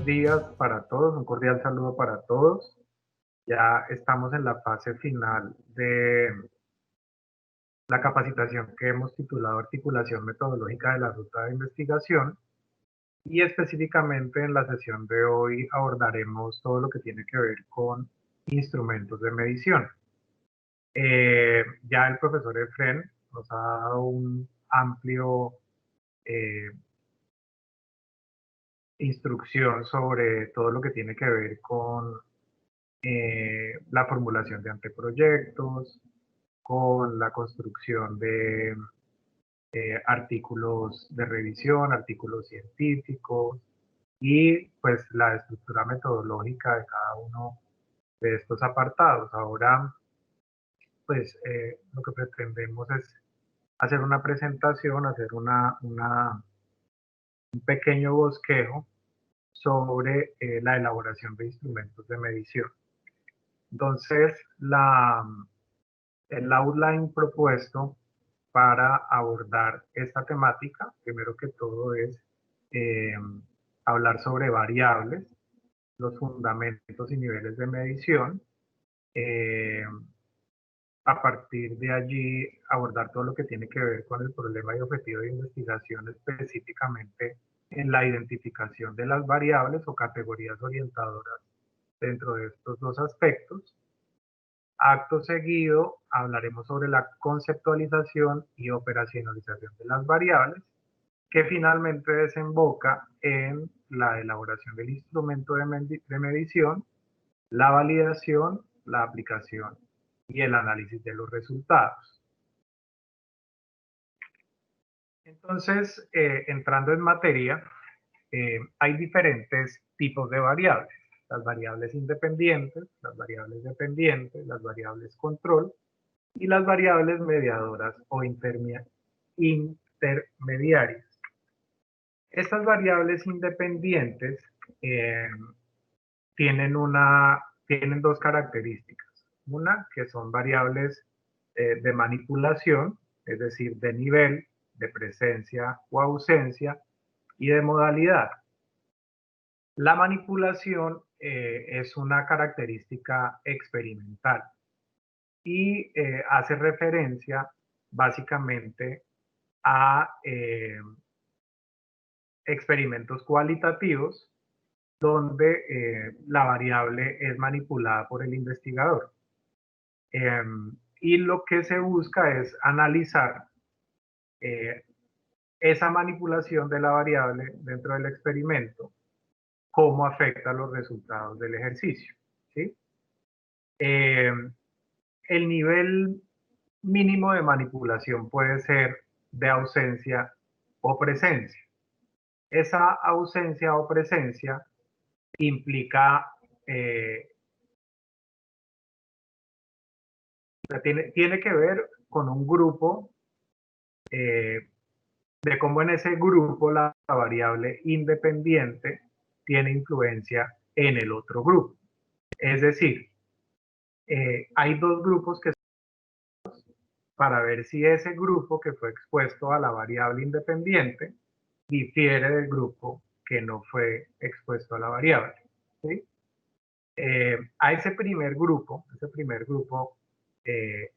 días para todos, un cordial saludo para todos. Ya estamos en la fase final de la capacitación que hemos titulado Articulación Metodológica de la Ruta de Investigación y específicamente en la sesión de hoy abordaremos todo lo que tiene que ver con instrumentos de medición. Ya el profesor Efren nos ha dado un amplio eh, instrucción sobre todo lo que tiene que ver con la formulación de anteproyectos, con la construcción de artículos de revisión, artículos científicos y pues la estructura metodológica de cada uno de estos apartados. Ahora pues lo que pretendemos es hacer una presentación, hacer un pequeño bosquejo sobre la elaboración de instrumentos de medición. Entonces, el outline propuesto para abordar esta temática, primero que todo es eh, hablar sobre variables, los fundamentos y niveles de medición. eh, a partir de allí abordar todo lo que tiene que ver con el problema y objetivo de investigación, específicamente en la identificación de las variables o categorías orientadoras dentro de estos dos aspectos. Acto seguido, hablaremos sobre la conceptualización y operacionalización de las variables, que finalmente desemboca en la elaboración del instrumento de medición, la validación, la aplicación y el análisis de los resultados. Entonces, entrando en materia, hay diferentes tipos de variables. Las variables independientes, las variables dependientes, las variables control y las variables mediadoras o intermediarias. Estas variables independientes eh, tienen dos características. Una, que son variables de manipulación, es decir, de nivel, de presencia o ausencia, y de modalidad. La manipulación es una característica experimental y hace referencia básicamente a experimentos cualitativos donde la variable es manipulada por el investigador. Y lo que se busca es analizar eh, esa manipulación de la variable dentro del experimento, cómo afecta los resultados del ejercicio. ¿Sí? Eh, el nivel mínimo de manipulación puede ser de ausencia o presencia. Esa ausencia o presencia implica, tiene que ver con un grupo, de cómo en ese grupo la variable independiente tiene influencia en el otro grupo. Es decir, hay dos grupos que para ver si ese grupo que fue expuesto a la variable independiente difiere del grupo que no fue expuesto a la variable. ¿Sí? A ese primer grupo eh,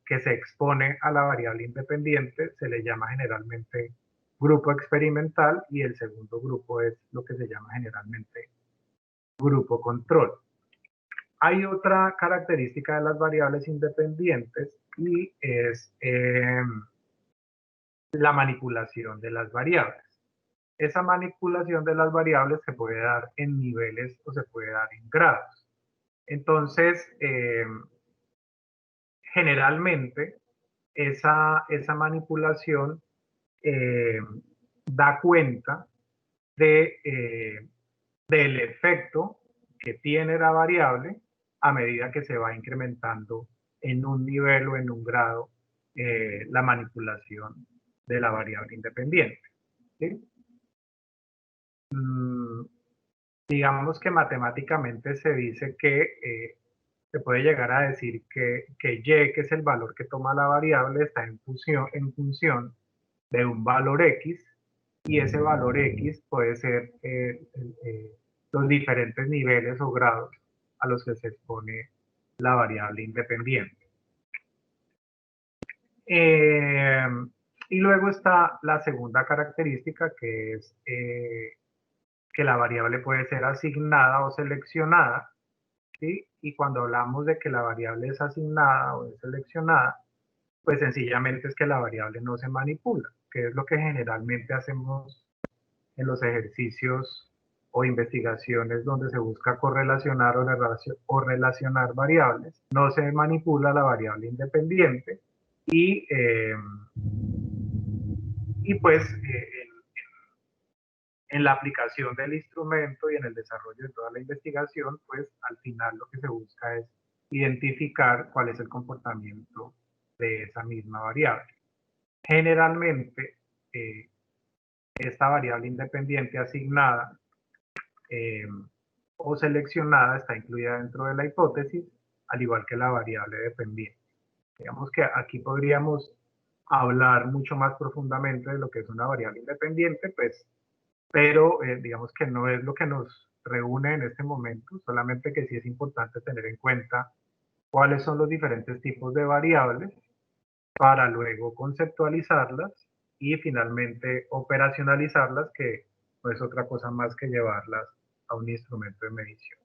que se expone a la variable independiente se le llama generalmente grupo experimental y el segundo grupo es lo que se llama generalmente grupo control. Hay otra característica de las variables independientes y es la manipulación de las variables. Esa manipulación de las variables se puede dar en niveles o se puede dar en grados. Entonces, generalmente, esa manipulación eh, da cuenta de, del efecto que tiene la variable a medida que se va incrementando en un nivel o en un grado la manipulación de la variable independiente. ¿Sí? Mm, digamos que matemáticamente se dice que se puede llegar a decir que y, que es el valor que toma la variable, está en función de un valor x, y ese valor X puede ser los diferentes niveles o grados a los que se expone la variable independiente. Y luego está la segunda característica, que es que la variable puede ser asignada o seleccionada, ¿sí? Y cuando hablamos de que la variable es asignada o es seleccionada, pues sencillamente es que la variable no se manipula, que es lo que generalmente hacemos en los ejercicios o investigaciones donde se busca correlacionar o relacionar variables. No se manipula la variable independiente y, pues en la aplicación del instrumento y en el desarrollo de toda la investigación, pues al final lo que se busca es identificar cuál es el comportamiento de esa misma variable. Generalmente, esta variable independiente asignada o seleccionada está incluida dentro de la hipótesis, al igual que la variable dependiente. Digamos que aquí podríamos hablar mucho más profundamente de lo que es una variable independiente, pues, pero digamos que no es lo que nos reúne en este momento, solamente que sí es importante tener en cuenta cuáles son los diferentes tipos de variables para luego conceptualizarlas y finalmente operacionalizarlas, que no es otra cosa más que llevarlas a un instrumento de medición.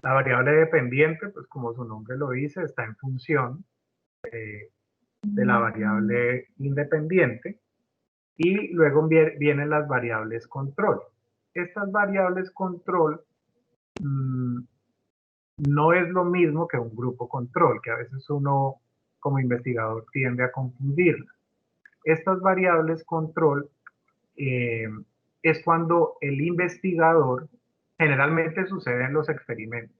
La variable dependiente, pues como su nombre lo dice, está en función de la variable independiente, y luego vienen las variables control. Estas variables control no es lo mismo que un grupo control, que a veces uno como investigador tiende a confundirlas. Estas variables control es cuando el investigador, generalmente sucede en los experimentos,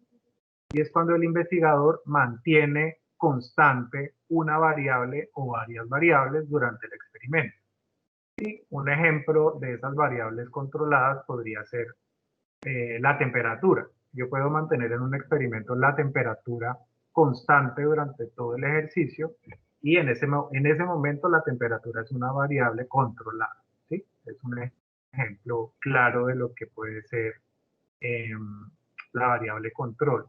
y es cuando el investigador mantiene constante una variable o varias variables durante el experimento. Y un ejemplo de esas variables controladas podría ser la temperatura. Yo puedo mantener en un experimento la temperatura constante durante todo el ejercicio, y en ese momento la temperatura es una variable controlada, ¿sí? Es un ejemplo claro de lo que puede ser la variable control.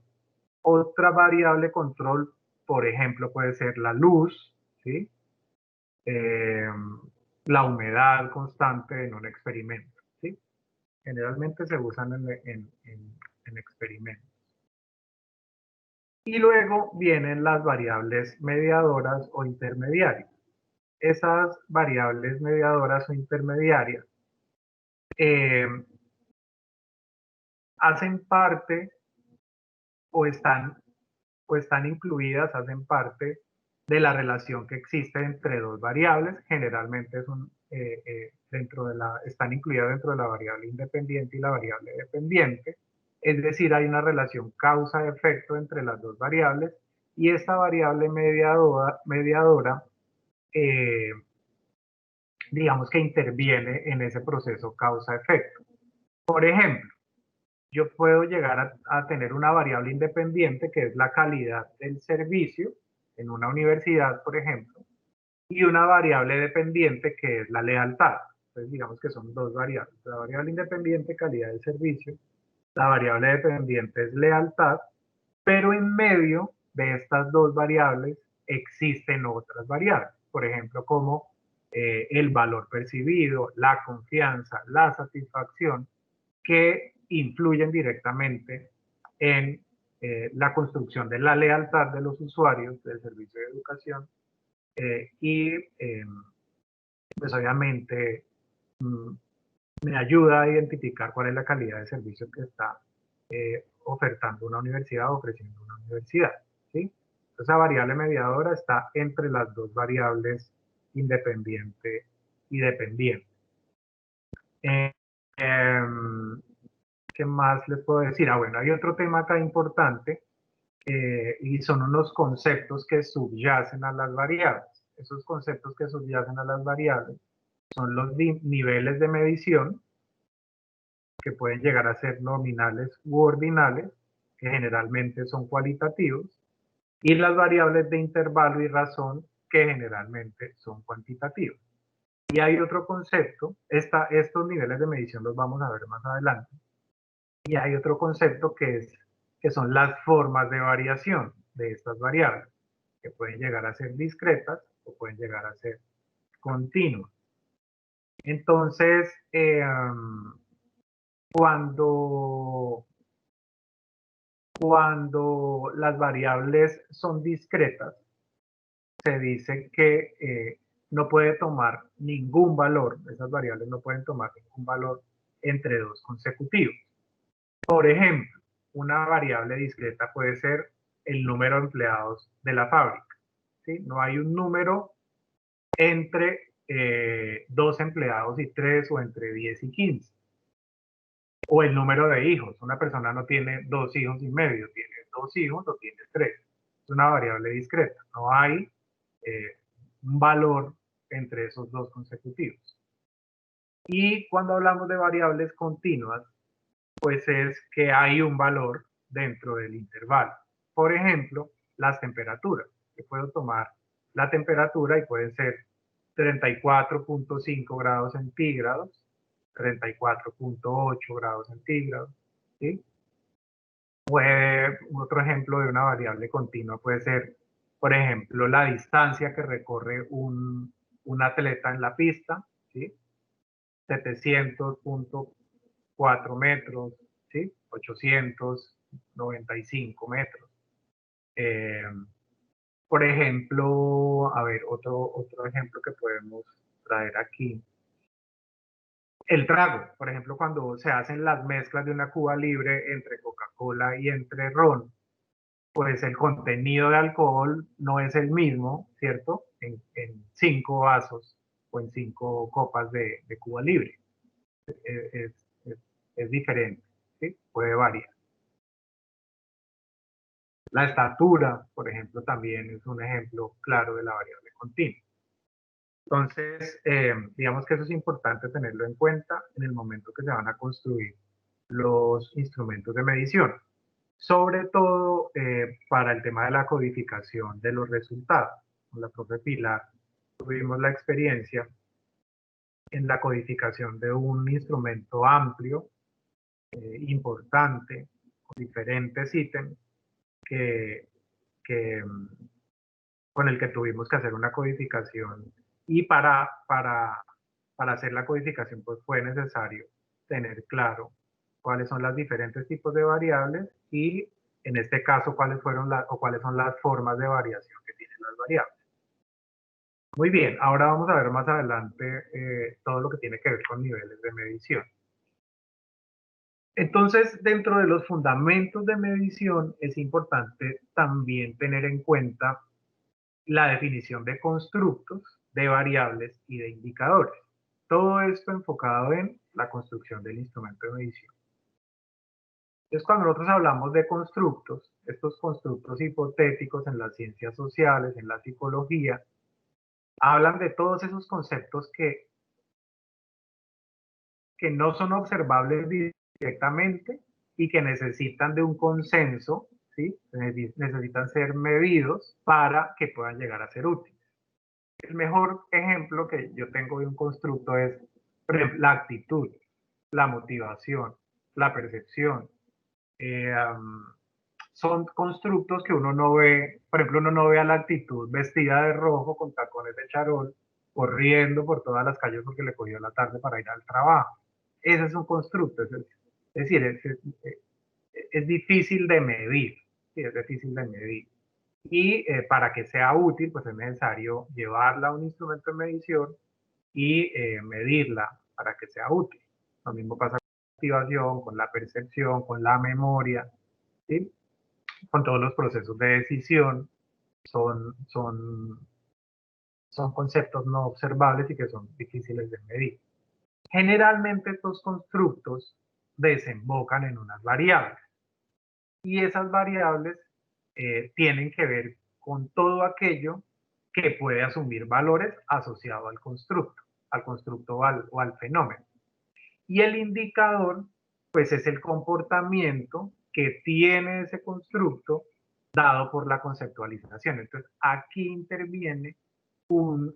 Otra variable control, por ejemplo, puede ser la luz, ¿sí? La humedad constante en un experimento, ¿sí? Generalmente se usan en experimentos. Y luego vienen las variables mediadoras o intermediarias. Esas variables mediadoras o intermediarias eh, hacen parte o están, incluidas, hacen parte de la relación que existe entre dos variables. Generalmente están incluidas dentro de la variable independiente y la variable dependiente. Es decir, hay una relación causa-efecto entre las dos variables, y esta variable mediadora digamos que interviene en ese proceso causa-efecto. Por ejemplo, yo puedo llegar a tener una variable independiente, que es la calidad del servicio en una universidad, por ejemplo, y una variable dependiente, que es la lealtad. Entonces, digamos que son dos variables. La variable independiente, calidad del servicio; la variable dependiente es lealtad, pero en medio de estas dos variables existen otras variables, por ejemplo, como el valor percibido, la confianza, la satisfacción, que influyen directamente en la construcción de la lealtad de los usuarios del servicio de educación, y pues obviamente me ayuda a identificar cuál es la calidad de servicio que está ofertando una universidad o ofreciendo una universidad, ¿sí? Esa variable mediadora está entre las dos variables independiente y dependiente. Eh, ¿Qué más les puedo decir? Bueno, hay otro tema acá importante, y son unos conceptos que subyacen a las variables. Esos conceptos que subyacen a las variables son los niveles de medición, que pueden llegar a ser nominales u ordinales, que generalmente son cualitativos, y las variables de intervalo y razón, que generalmente son cuantitativas. Y hay otro concepto, estos niveles de medición los vamos a ver más adelante, y hay otro concepto que son las formas de variación de estas variables, que pueden llegar a ser discretas o pueden llegar a ser continuas. Entonces, cuando, cuando las variables son discretas, se dice que no puede tomar ningún valor, esas variables no pueden tomar ningún valor entre dos consecutivos. Por ejemplo, una variable discreta puede ser el número de empleados de la fábrica, ¿sí? No hay un número entre 2 empleados y 3 o entre 10 y 15. O el número de hijos. Una persona no tiene 2 hijos y medio, tiene 2 hijos o tiene 3. Es una variable discreta. No hay un valor entre esos dos consecutivos. Y cuando hablamos de variables continuas, pues es que hay un valor dentro del intervalo. Por ejemplo, las temperaturas. Yo puedo tomar la temperatura y pueden ser 34.5 grados centígrados, 34.8 grados centígrados, ¿sí? Otro ejemplo de una variable continua puede ser, por ejemplo, la distancia que recorre un atleta en la pista, ¿sí? 700.4 metros, ¿sí? 895 metros. Por ejemplo, a ver, otro ejemplo que podemos traer aquí. El trago, por ejemplo, cuando se hacen las mezclas de una Cuba Libre entre Coca-Cola y entre ron, pues el contenido de alcohol no es el mismo, ¿cierto? En 5 vasos o en 5 copas de Cuba Libre. Es, es, es diferente, ¿sí? Puede variar. La estatura, por ejemplo, también es un ejemplo claro de la variable continua. Entonces, digamos que eso es importante tenerlo en cuenta en el momento que se van a construir los instrumentos de medición, sobre todo para el tema de la codificación de los resultados. Con la profe Pilar tuvimos la experiencia en la codificación de un instrumento amplio, importante, con diferentes ítems que, que, con el que tuvimos que hacer una codificación y para hacer la codificación pues fue necesario tener claro cuáles son los diferentes tipos de variables y en este caso cuáles son las formas de variación que tienen las variables. Muy bien, ahora vamos a ver más adelante todo lo que tiene que ver con niveles de medición. Entonces, dentro de los fundamentos de medición es importante también tener en cuenta la definición de constructos, de variables y de indicadores. Todo esto enfocado en la construcción del instrumento de medición. Entonces, cuando nosotros hablamos de constructos, estos constructos hipotéticos en las ciencias sociales, en la psicología, hablan de todos esos conceptos que no son observables directamente y que necesitan de un consenso, ¿sí? Necesitan ser medidos para que puedan llegar a ser útiles. El mejor ejemplo que yo tengo de un constructo es, por ejemplo, la actitud, la motivación, la percepción. Son constructos que uno no ve, por ejemplo, uno no ve a la actitud vestida de rojo con tacones de charol, corriendo por todas las calles porque le cogió la tarde para ir al trabajo. Ese es un constructo, es decir, es difícil de medir, ¿sí? Es difícil de medir. Y para que sea útil, pues es necesario llevarla a un instrumento de medición y medirla para que sea útil. Lo mismo pasa con la activación, con la percepción, con la memoria, ¿sí? Con todos los procesos de decisión. Son, son, son conceptos no observables y que son difíciles de medir. Generalmente estos constructos desembocan en unas variables y esas variables tienen que ver con todo aquello que puede asumir valores asociados al constructo o al fenómeno. Y el indicador, pues es el comportamiento que tiene ese constructo dado por la conceptualización. Entonces, aquí interviene un,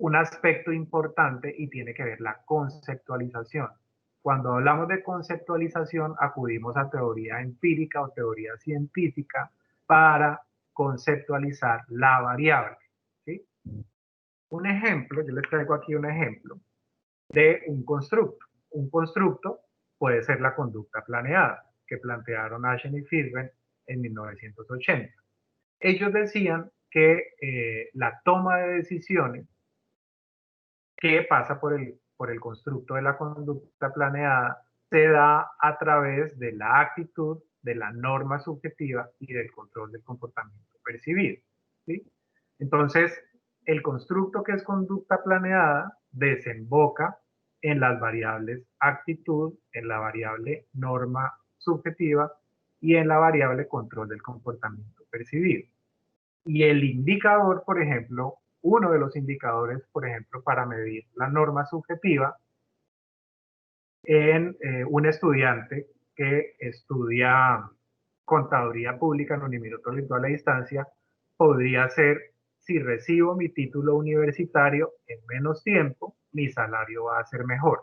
un aspecto importante y tiene que ver la conceptualización. Cuando hablamos de conceptualización, acudimos a teoría empírica o teoría científica para conceptualizar la variable. ¿Sí? Un ejemplo, yo les traigo aquí un ejemplo de un constructo. Un constructo puede ser la conducta planeada, que plantearon Ashton y Friedman en 1980. Ellos decían que la toma de decisiones que pasa por el constructo de la conducta planeada se da a través de la actitud, de la norma subjetiva y del control del comportamiento percibido. ¿Sí? Entonces, el constructo que es conducta planeada desemboca en las variables actitud, en la variable norma subjetiva y en la variable control del comportamiento percibido. Y el indicador, por ejemplo, uno de los indicadores, por ejemplo, para medir la norma subjetiva en un estudiante que estudia contaduría pública en Uniminuto Virtual a Distancia, podría ser: si recibo mi título universitario en menos tiempo, mi salario va a ser mejor.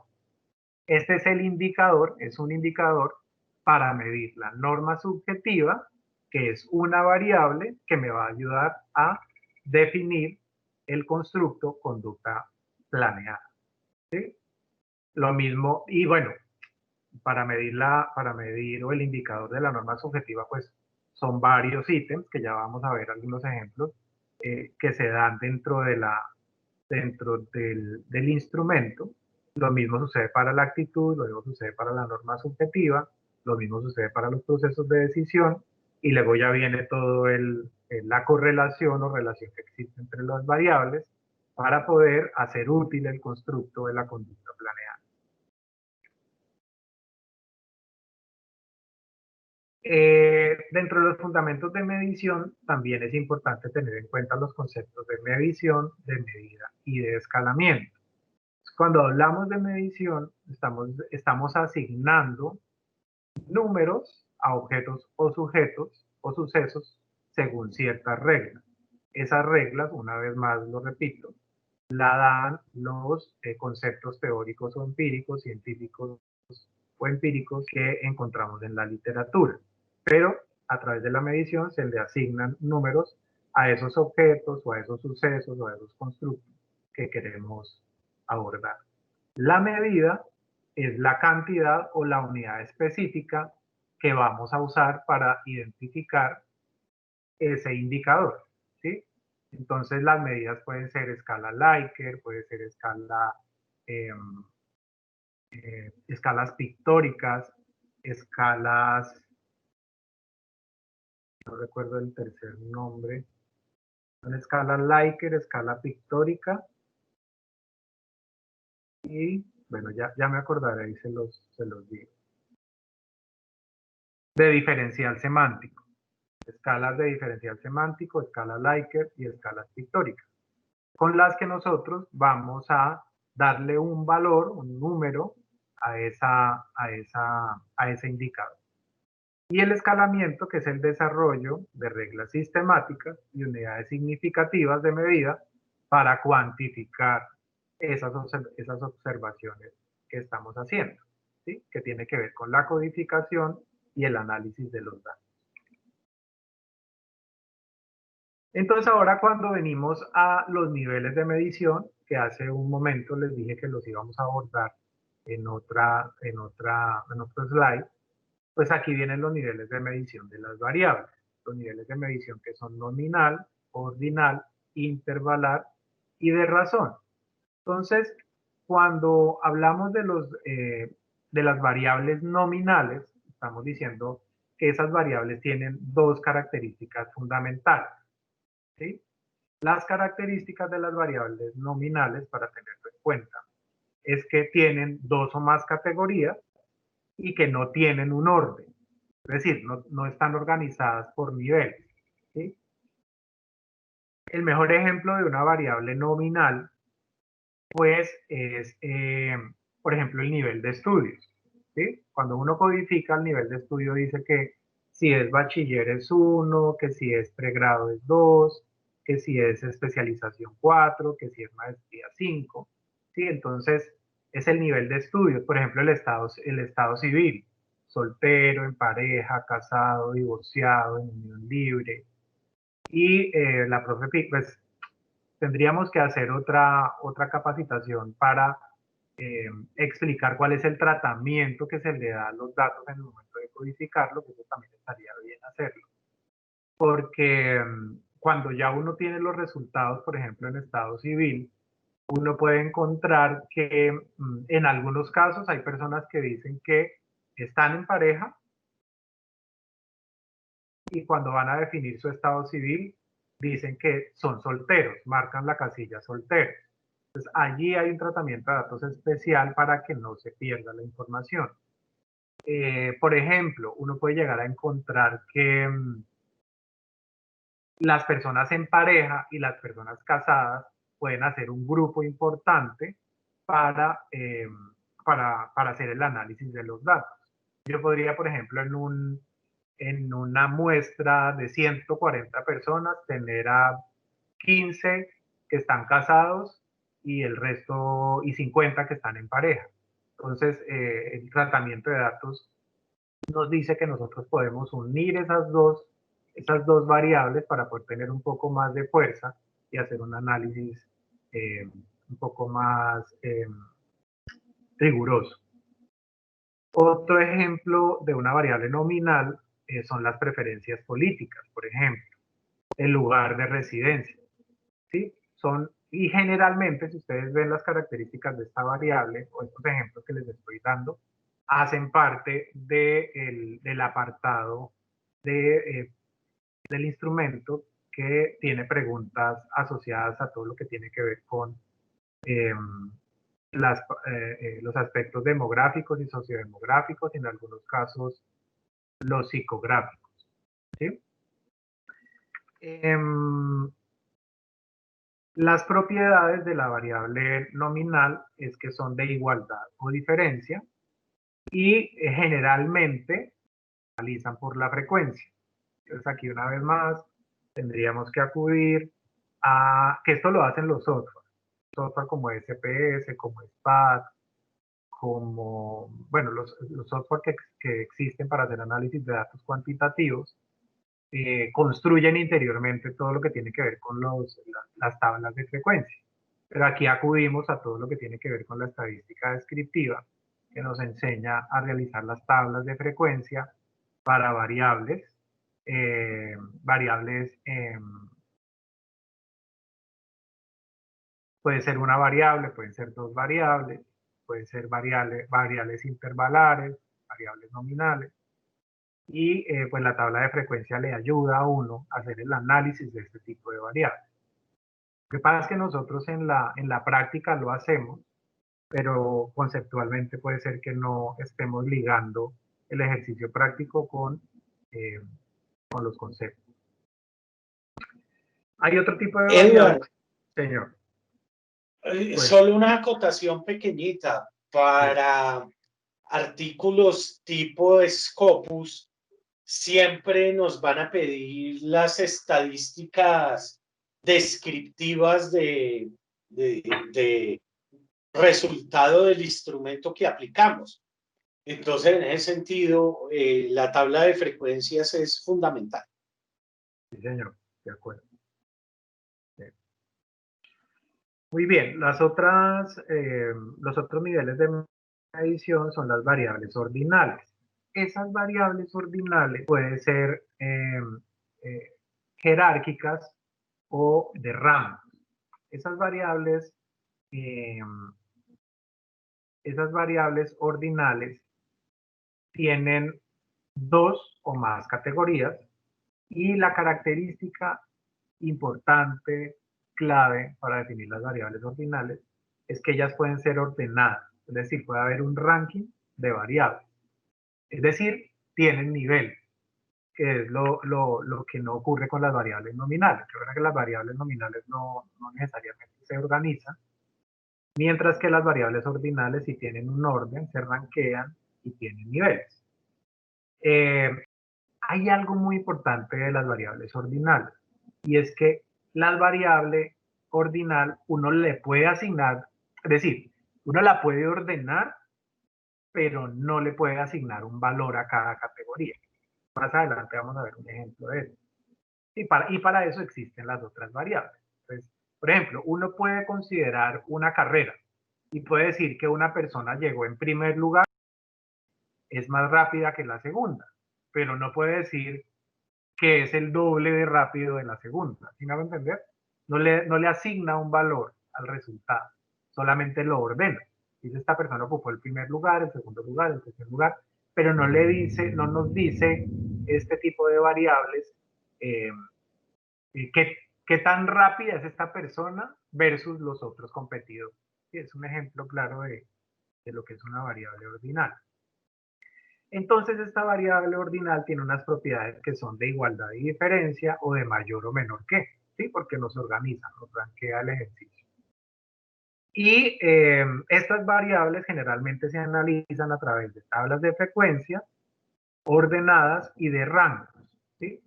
Este es el indicador, es un indicador para medir la norma subjetiva, que es una variable que me va a ayudar a definir el constructo conducta planeada. ¿Sí? Lo mismo, y bueno, para medir o el indicador de la norma subjetiva, pues son varios ítems que ya vamos a ver algunos ejemplos que se dan dentro del instrumento. Lo mismo sucede para la actitud, lo mismo sucede para la norma subjetiva, lo mismo sucede para los procesos de decisión, y luego ya viene todo la correlación o relación que existe entre las variables para poder hacer útil el constructo de la conducta planeada. Dentro de los fundamentos de medición también es importante tener en cuenta los conceptos de medición, de medida y de escalamiento. Cuando hablamos de medición, estamos asignando números a objetos o sujetos o sucesos según ciertas reglas. Esas reglas, una vez más lo repito, la dan los conceptos teóricos o empíricos, científicos o empíricos que encontramos en la literatura. Pero a través de la medición se le asignan números a esos objetos o a esos sucesos o a esos constructos que queremos abordar. La medida es la cantidad o la unidad específica que vamos a usar para identificar ese indicador, ¿sí? Entonces las medidas pueden ser escala Likert, puede ser escalas pictóricas, escalas, no recuerdo el tercer nombre, son escala Likert, escala pictórica y, bueno, ya me acordaré y se los digo. De diferencial semántico. Escalas de diferencial semántico, escalas Likert y escalas pictóricas, con las que nosotros vamos a darle un valor, un número a ese indicador. Y el escalamiento, que es el desarrollo de reglas sistemáticas y unidades significativas de medida para cuantificar esas observaciones que estamos haciendo, ¿sí? Que tiene que ver con la codificación y el análisis de los datos. Entonces ahora, cuando venimos a los niveles de medición, que hace un momento les dije que los íbamos a abordar en otro slide, pues aquí vienen los niveles de medición de las variables. Los niveles de medición que son nominal, ordinal, intervalar y de razón. Entonces, cuando hablamos de las variables nominales, estamos diciendo que esas variables tienen dos características fundamentales, ¿sí? Las características de las variables nominales, para tenerlo en cuenta, es que tienen dos o más categorías y que no tienen un orden. Es decir, no están organizadas por niveles, ¿sí? El mejor ejemplo de una variable nominal, pues, es, por ejemplo, el nivel de estudios, ¿sí? Cuando uno codifica el nivel de estudio, dice que si es bachiller es 1, que si es pregrado es 2, que si es especialización 4, que si es maestría 5, ¿sí? Entonces, es el nivel de estudios, por ejemplo, el estado civil, soltero, en pareja, casado, divorciado, en unión libre. Y la profe, pues tendríamos que hacer otra capacitación para explicar cuál es el tratamiento que se le da a los datos en el momento de codificarlo, que eso también estaría bien hacerlo. Porque cuando ya uno tiene los resultados, por ejemplo, en estado civil, uno puede encontrar que en algunos casos hay personas que dicen que están en pareja y cuando van a definir su estado civil dicen que son solteros, marcan la casilla solteros. Entonces allí hay un tratamiento de datos especial para que no se pierda la información. Por ejemplo, uno puede llegar a encontrar que las personas en pareja y las personas casadas pueden hacer un grupo importante para, para hacer el análisis de los datos. Yo podría, por ejemplo, en una muestra de 140 personas tener a 15 que están casados y el resto, y 50 que están en pareja. Entonces, el tratamiento de datos nos dice que nosotros podemos unir esas dos variables para poder tener un poco más de fuerza y hacer un análisis un poco más riguroso. Otro ejemplo de una variable nominal son las preferencias políticas, por ejemplo, el lugar de residencia. ¿Sí? Y generalmente, si ustedes ven las características de esta variable, o estos ejemplos que les estoy dando, hacen parte del apartado del instrumento que tiene preguntas asociadas a todo lo que tiene que ver con eh, los aspectos demográficos y sociodemográficos, y en algunos casos los psicográficos. ¿Sí? Las propiedades de la variable nominal es que son de igualdad o diferencia y generalmente se analizan por la frecuencia. Entonces aquí una vez más tendríamos que acudir a, que esto lo hacen los software como SPS, como SPAT, como, bueno, los software que existen para hacer análisis de datos cuantitativos, construyen interiormente todo lo que tiene que ver con las tablas de frecuencia. Pero aquí acudimos a todo lo que tiene que ver con la estadística descriptiva, que nos enseña a realizar las tablas de frecuencia para variables, puede ser una variable, pueden ser dos variables, pueden ser variables intervalares, variables nominales, y pues la tabla de frecuencia le ayuda a uno a hacer el análisis de este tipo de variables. Lo que pasa es que nosotros en la práctica lo hacemos, pero conceptualmente puede ser que no estemos ligando el ejercicio práctico con los conceptos. Hay otro tipo de variables, señor. Pues, solo una acotación pequeñita para artículos tipo Scopus. Siempre nos van a pedir las estadísticas descriptivas de resultado del instrumento que aplicamos. Entonces, en ese sentido, la tabla de frecuencias es fundamental. Sí, señor, de acuerdo. Sí. Muy bien, los otros niveles de medición son las variables ordinales. Esas variables ordinales pueden ser jerárquicas o de rangos. Esas variables ordinales tienen dos o más categorías y la característica importante, clave para definir las variables ordinales es que ellas pueden ser ordenadas, es decir, puede haber un ranking de variables, es decir, tienen nivel, que es lo que no ocurre con las variables nominales. Recuerda que las variables nominales no necesariamente se organizan, mientras que las variables ordinales sí tienen un orden, se rankean y tienen niveles. Hay algo muy importante de las variables ordinales, y es que la variable ordinal uno le puede asignar, es decir, uno la puede ordenar, pero no le puede asignar un valor a cada categoría. Más adelante vamos a ver un ejemplo de eso. Y para eso existen las otras variables. Entonces, por ejemplo, uno puede considerar una carrera y puede decir que una persona llegó en primer lugar, es más rápida que la segunda, pero no puede decir que es el doble de rápido de la segunda. ¿Sí me va a entender? No le asigna un valor al resultado, solamente lo ordena. Dice, esta persona ocupó el primer lugar, el segundo lugar, el tercer lugar, pero no le dice, no nos dice este tipo de variables, eh, qué tan rápida es esta persona versus los otros competidores. Sí, es un ejemplo claro de lo que es una variable ordinal. Entonces, esta variable ordinal tiene unas propiedades que son de igualdad y diferencia o de mayor o menor que, ¿sí? Porque nos organiza, nos ranquea el ejercicio. Y estas variables generalmente se analizan a través de tablas de frecuencia ordenadas y de rangos, ¿sí?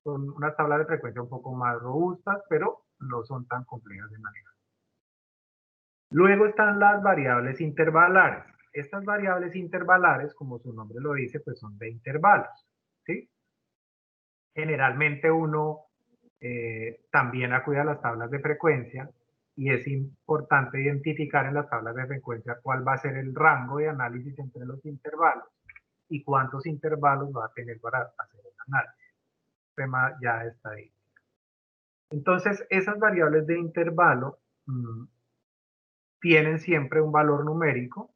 Son unas tablas de frecuencia un poco más robustas, pero no son tan complejas de manejar. Luego están las variables intervalares. Estas variables intervalares, como su nombre lo dice, pues son de intervalos, ¿sí? Generalmente uno también acude a las tablas de frecuencia y es importante identificar en las tablas de frecuencia cuál va a ser el rango de análisis entre los intervalos y cuántos intervalos va a tener para hacer el análisis. Tema ya está ahí. Entonces, esas variables de intervalo tienen siempre un valor numérico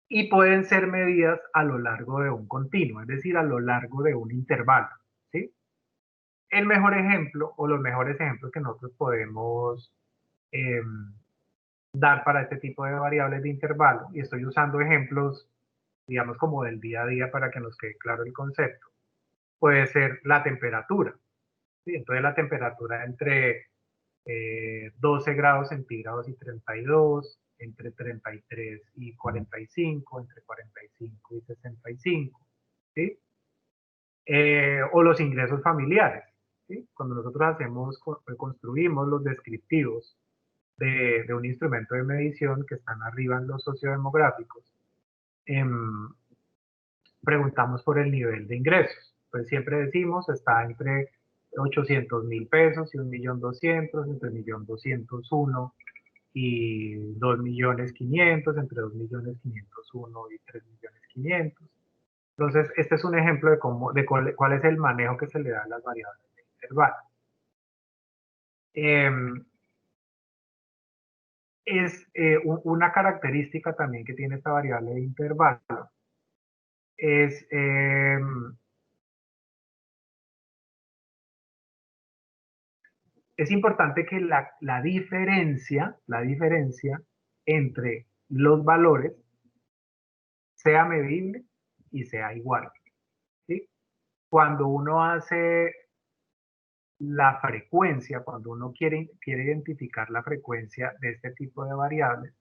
y pueden ser medidas a lo largo de un continuo, es decir, a lo largo de un intervalo, ¿sí? El mejor ejemplo o los mejores ejemplos que nosotros podemos eh, dar para este tipo de variables de intervalo, y estoy usando ejemplos, digamos, como del día a día para que nos quede claro el concepto, puede ser la temperatura, ¿sí? Entonces la temperatura entre 12 grados centígrados y 32, entre 33 y 45, entre 45 y 65, ¿sí? O los ingresos familiares, ¿sí? Cuando nosotros construimos los descriptivos de un instrumento de medición que están arriba en los sociodemográficos, eh, preguntamos por el nivel de ingresos. Pues siempre decimos, está entre 800.000 pesos y 1.200.000, entre 1.201.000 y 2.500.000, entre 2.501.000 y 3.500.000. Entonces, este es un ejemplo de cuál es el manejo que se le da a las variables de intervalo. Una característica también que tiene esta variable de intervalo es importante que la diferencia entre los valores sea medible y sea igual, ¿sí? Cuando uno hace la frecuencia, cuando uno quiere identificar la frecuencia de este tipo de variables,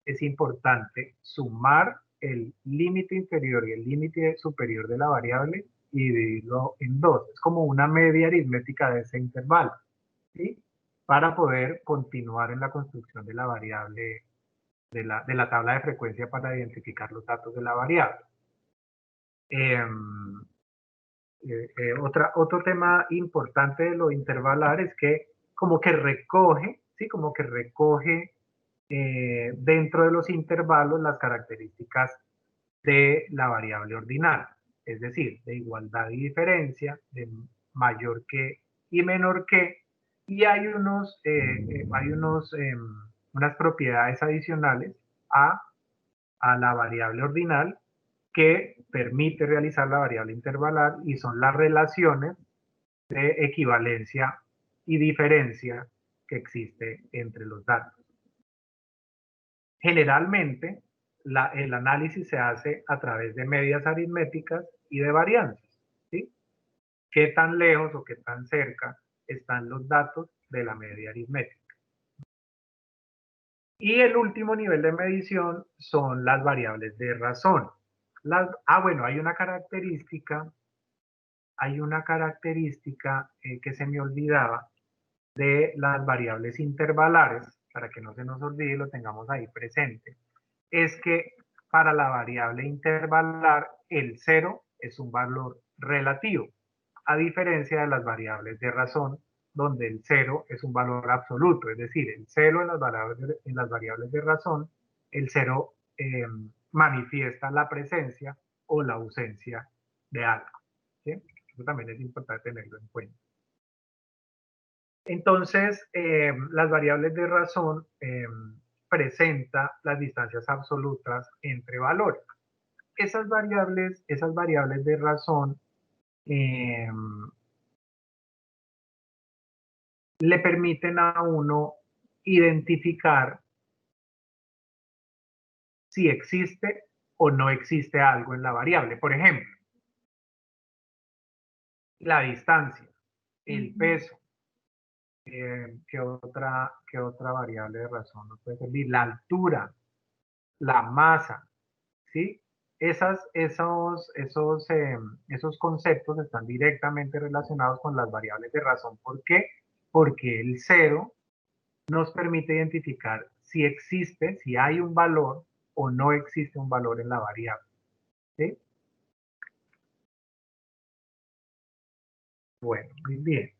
es importante sumar el límite inferior y el límite superior de la variable y dividirlo en dos. Es como una media aritmética de ese intervalo, ¿sí? Para poder continuar en la construcción de la variable, de la tabla de frecuencia para identificar los datos de la variable. Otro tema importante de lo intervalar es que como que recoge, ¿sí? Como que recoge dentro de los intervalos las características de la variable ordinal, es decir, de igualdad y diferencia, de mayor que y menor que, y hay unas propiedades adicionales a la variable ordinal que permite realizar la variable intervalar y son las relaciones de equivalencia y diferencia que existe entre los datos. Generalmente, el análisis se hace a través de medias aritméticas y de varianzas, ¿sí? ¿Qué tan lejos o qué tan cerca están los datos de la media aritmética? Y el último nivel de medición son las variables de razón. Bueno, hay una característica que se me olvidaba, de las variables intervalares, para que no se nos olvide y lo tengamos ahí presente, es que para la variable intervalar el 0 es un valor relativo, a diferencia de las variables de razón, donde el 0 es un valor absoluto, es decir, el 0 en las variables de razón, el 0 manifiesta la presencia o la ausencia de algo. ¿Sí? Eso también es importante tenerlo en cuenta. Entonces, las variables de razón presenta las distancias absolutas entre valores. Esas variables de razón le permiten a uno identificar si existe o no existe algo en la variable. Por ejemplo, la distancia, el peso. ¿Qué otra variable de razón nos puede servir? La altura, la masa, ¿sí? Esos conceptos están directamente relacionados con las variables de razón. ¿Por qué? Porque el 0 nos permite identificar si existe, si hay un valor o no existe un valor en la variable. ¿Sí? Bueno, muy bien.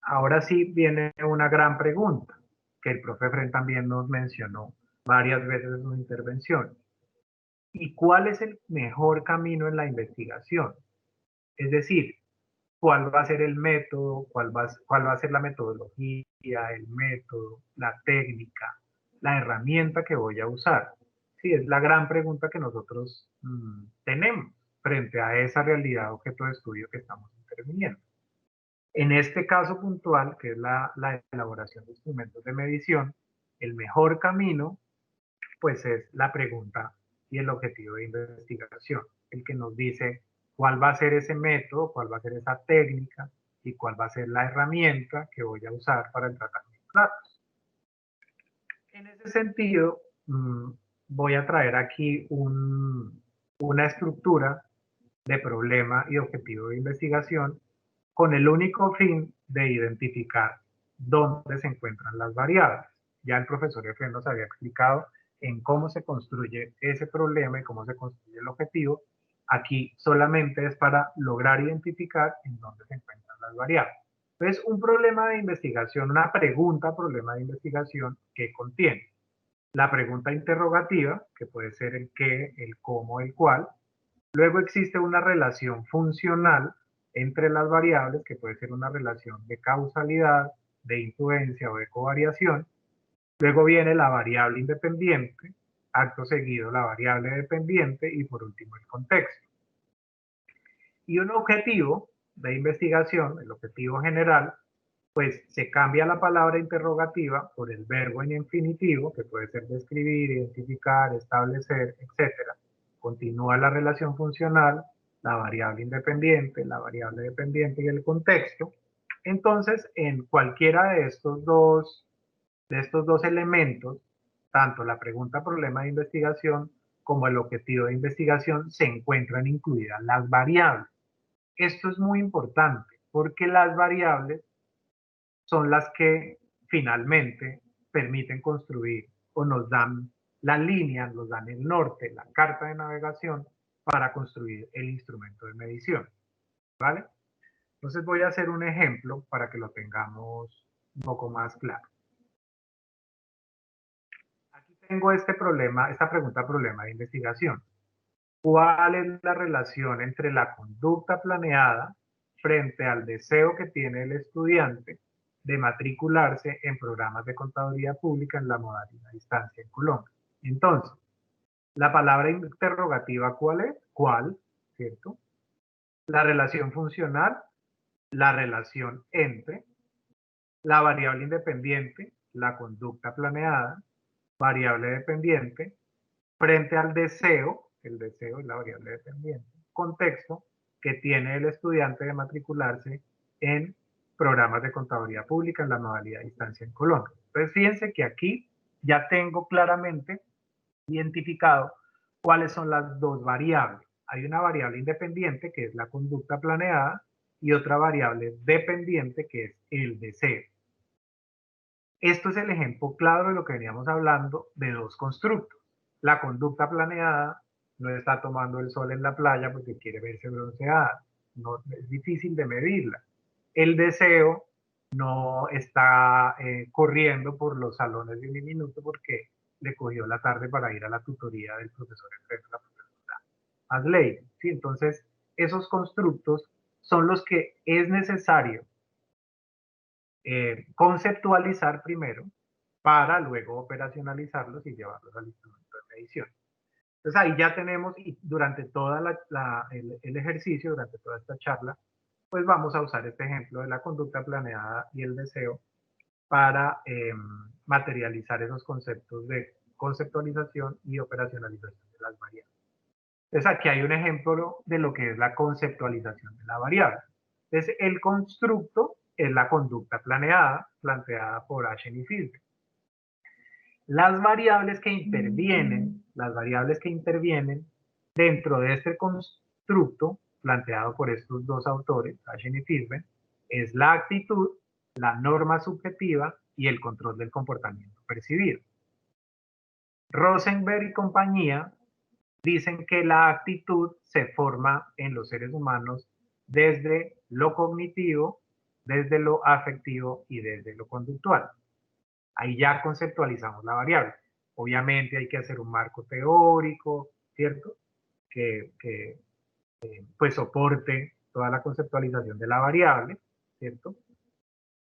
Ahora sí viene una gran pregunta que el profe Fren también nos mencionó varias veces en su intervención. ¿Y cuál es el mejor camino en la investigación? Es decir, ¿cuál va a ser el método? ¿Cuál va a ser la metodología, el método, la técnica, la herramienta que voy a usar? Sí, es la gran pregunta que nosotros tenemos frente a esa realidad objeto de estudio que estamos interviniendo. En este caso puntual, que es la elaboración de instrumentos de medición, el mejor camino pues es la pregunta y el objetivo de investigación, el que nos dice cuál va a ser ese método, cuál va a ser esa técnica y cuál va a ser la herramienta que voy a usar para el tratamiento de datos. En ese sentido, voy a traer aquí una estructura de problema y objetivo de investigación con el único fin de identificar dónde se encuentran las variables. Ya el profesor Efraín nos había explicado en cómo se construye ese problema y cómo se construye el objetivo. Aquí solamente es para lograr identificar en dónde se encuentran las variables. Entonces, un problema de investigación, una pregunta problema de investigación que contiene la pregunta interrogativa, que puede ser el qué, el cómo, el cuál. Luego existe una relación funcional entre las variables, que puede ser una relación de causalidad, de influencia o de covariación. Luego viene la variable independiente, acto seguido la variable dependiente y por último el contexto. Y un objetivo de investigación, el objetivo general, pues se cambia la palabra interrogativa por el verbo en infinitivo, que puede ser describir, identificar, establecer, etc. Continúa la relación funcional, la variable independiente, la variable dependiente y el contexto. Entonces, en cualquiera de estos dos elementos, tanto la pregunta problema de investigación como el objetivo de investigación, se encuentran incluidas las variables. Esto es muy importante porque las variables son las que finalmente permiten construir o nos dan la línea, nos dan el norte, la carta de navegación para construir el instrumento de medición. ¿Vale? Entonces voy a hacer un ejemplo para que lo tengamos un poco más claro. Aquí tengo este problema, esta pregunta problema de investigación. ¿Cuál es la relación entre la conducta planeada frente al deseo que tiene el estudiante de matricularse en programas de contaduría pública en la modalidad distancia en Colombia? Entonces, la palabra interrogativa, ¿cuál es? ¿Cuál? ¿Cierto? La relación funcional, la relación entre, la variable independiente, la conducta planeada, variable dependiente, frente al deseo, el deseo es la variable dependiente, contexto que tiene el estudiante de matricularse en programas de contaduría pública en la modalidad de distancia en Colombia. Entonces, fíjense que aquí ya tengo claramente identificado cuáles son las dos variables. Hay una variable independiente que es la conducta planeada y otra variable dependiente que es el deseo. Esto es el ejemplo claro de lo que veníamos hablando de dos constructos. La conducta planeada no está tomando el sol en la playa porque quiere verse bronceada, no, es difícil de medirla. El deseo no está corriendo por los salones de un minuto porque le cogió la tarde para ir a la tutoría del profesor enfrente de la profesora Asley. ¿Sí? Entonces, esos constructos son los que es necesario conceptualizar primero para luego operacionalizarlos y llevarlos al instrumento de medición. Entonces ahí ya tenemos, y durante todo el ejercicio, durante toda esta charla, pues vamos a usar este ejemplo de la conducta planeada y el deseo para materializar esos conceptos de conceptualización y operacionalización de las variables. Entonces aquí hay un ejemplo de lo que es la conceptualización de la variable. Entonces el constructo es la conducta planeada, planteada por Ashen y Fiske. Las variables que intervienen dentro de este constructo planteado por estos dos autores, Ashen y Fiske, es la actitud, la norma subjetiva y el control del comportamiento percibido. Rosenberg y compañía dicen que la actitud se forma en los seres humanos desde lo cognitivo, desde lo afectivo y desde lo conductual. Ahí ya conceptualizamos la variable. Obviamente hay que hacer un marco teórico, ¿cierto? Que pues soporte toda la conceptualización de la variable, ¿cierto?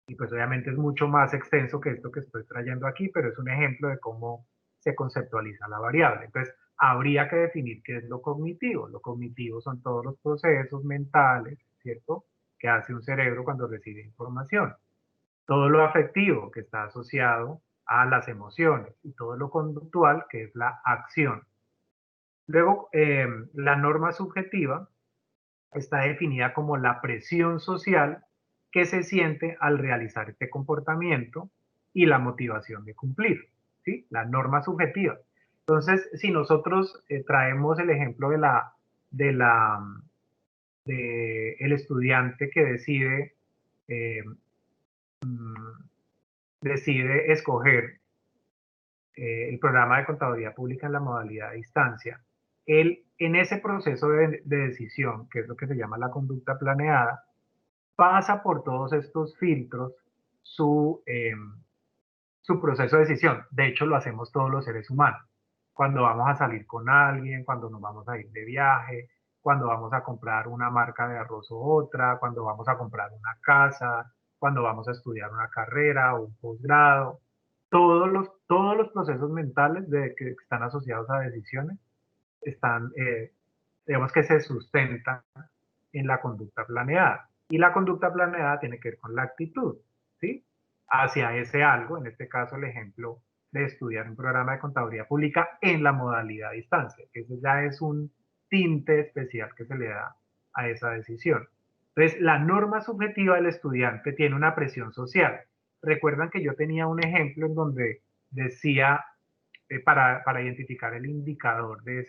Y pues obviamente es mucho más extenso que esto que estoy trayendo aquí, pero es un ejemplo de cómo se conceptualiza la variable. Entonces, habría que definir qué es lo cognitivo. Lo cognitivo son todos los procesos mentales, ¿cierto?, que hace un cerebro cuando recibe información. Todo lo afectivo, que está asociado a las emociones, y todo lo conductual, que es la acción. Luego, la norma subjetiva está definida como la presión social que se siente al realizar este comportamiento y la motivación de cumplir, ¿sí? La norma subjetiva. Entonces, si nosotros traemos el ejemplo de el estudiante que eh, decide escoger el programa de contaduría pública en la modalidad de distancia, él en ese proceso de decisión, que es lo que se llama la conducta planeada, pasa por todos estos filtros su proceso de decisión. De hecho, lo hacemos todos los seres humanos. Cuando vamos a salir con alguien, cuando nos vamos a ir de viaje, cuando vamos a comprar una marca de arroz o otra, cuando vamos a comprar una casa, cuando vamos a estudiar una carrera o un posgrado. Todos los procesos mentales que están asociados a decisiones están, digamos que se sustentan en la conducta planeada. Y la conducta planeada tiene que ver con la actitud, ¿sí? Hacia ese algo, en este caso el ejemplo de estudiar un programa de contaduría pública en la modalidad a distancia. Ese ya es un tinte especial que se le da a esa decisión. Entonces, la norma subjetiva del estudiante tiene una presión social. Recuerdan que yo tenía un ejemplo en donde decía, para identificar el indicador de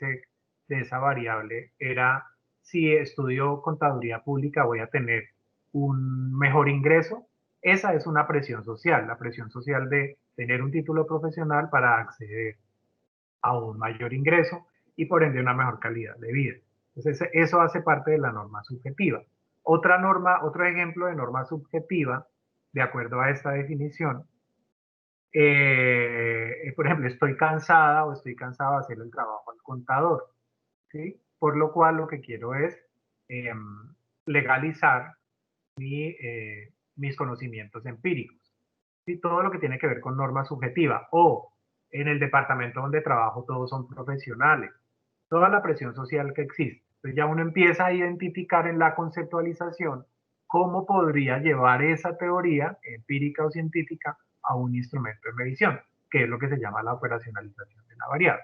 esa variable, era si estudio contaduría pública voy a tener un mejor ingreso. Esa es una presión social, la presión social de tener un título profesional para acceder a un mayor ingreso y por ende una mejor calidad de vida. Entonces, eso hace parte de la norma subjetiva. Otro ejemplo de norma subjetiva, de acuerdo a esta definición, por ejemplo, estoy cansada o estoy cansado de hacer el trabajo al contador, ¿sí? Por lo cual lo que quiero es eh, legalizar mis conocimientos empíricos. ¿Sí? Todo lo que tiene que ver con norma subjetiva. O en el departamento donde trabajo todos son profesionales. Toda la presión social que existe. Entonces ya uno empieza a identificar en la conceptualización cómo podría llevar esa teoría empírica o científica a un instrumento de medición, que es lo que se llama la operacionalización de la variable.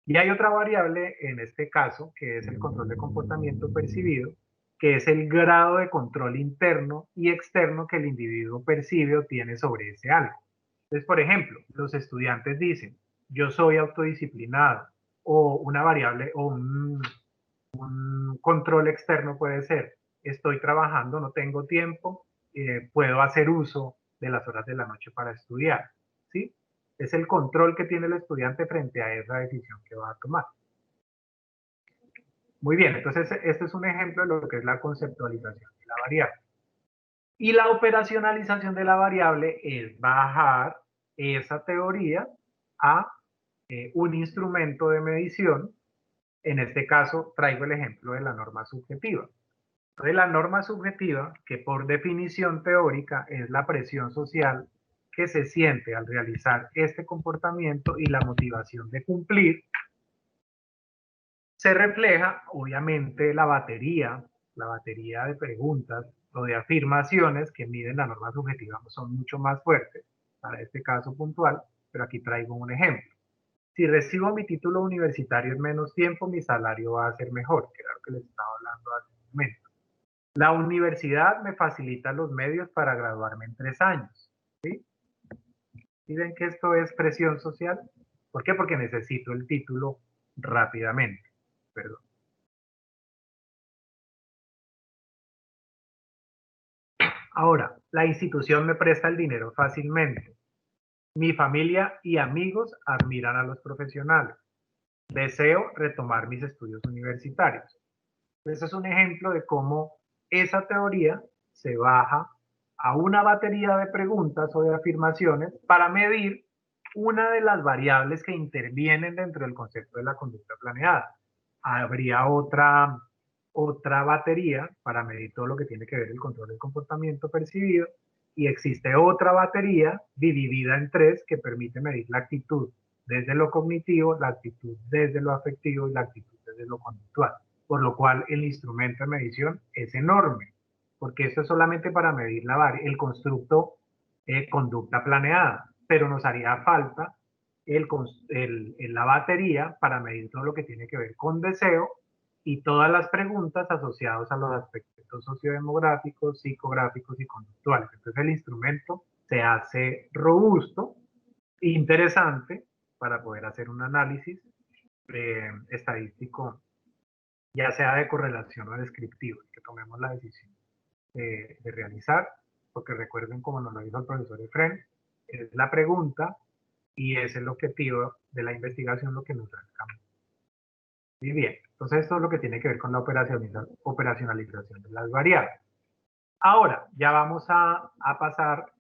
Y hay otra variable en este caso, que es el control de comportamiento percibido, que es el grado de control interno y externo que el individuo percibe o tiene sobre ese algo. Entonces, por ejemplo, los estudiantes dicen, yo soy autodisciplinado, o una variable, o un control externo puede ser, estoy trabajando, no tengo tiempo, puedo hacer uso de las horas de la noche para estudiar, ¿sí? Es el control que tiene el estudiante frente a esa decisión que va a tomar. Muy bien, entonces este es un ejemplo de lo que es la conceptualización de la variable. Y la operacionalización de la variable es bajar esa teoría a un instrumento de medición. En este caso traigo el ejemplo de la norma subjetiva. Entonces la norma subjetiva, que por definición teórica es la presión social que se siente al realizar este comportamiento y la motivación de cumplir, se refleja, obviamente, la batería de preguntas o de afirmaciones que miden la norma subjetiva son mucho más fuertes para este caso puntual, pero aquí traigo un ejemplo. Si recibo mi título universitario en menos tiempo, mi salario va a ser mejor, que era lo que les estaba hablando hace un momento. La universidad me facilita los medios para graduarme en 3 años. ¿Sí? ¿Y ven que esto es presión social? ¿Por qué? Porque necesito el título rápidamente. Perdón. Ahora, la institución me presta el dinero fácilmente. Mi familia y amigos admiran a los profesionales. Deseo retomar mis estudios universitarios. Ese es un ejemplo de cómo esa teoría se baja a una batería de preguntas o de afirmaciones para medir una de las variables que intervienen dentro del concepto de la conducta planeada. Habría otra batería para medir todo lo que tiene que ver el control del comportamiento percibido, y existe otra batería dividida en 3 que permite medir la actitud desde lo cognitivo, la actitud desde lo afectivo y la actitud desde lo conductual. Por lo cual el instrumento de medición es enorme, porque esto es solamente para medir el constructo conducta planeada, pero nos haría falta la batería para medir todo lo que tiene que ver con deseo y todas las preguntas asociadas a los aspectos sociodemográficos, psicográficos y conductuales. Entonces el instrumento se hace robusto, interesante, para poder hacer un análisis estadístico, ya sea de correlación o descriptivo, que tomemos la decisión de realizar, porque recuerden, como nos lo dijo el profesor Efren, es la pregunta y es el objetivo de la investigación lo que nos da el campo. Muy bien, entonces esto es lo que tiene que ver con la operacionalización de las variables. Ahora, ya vamos a pasar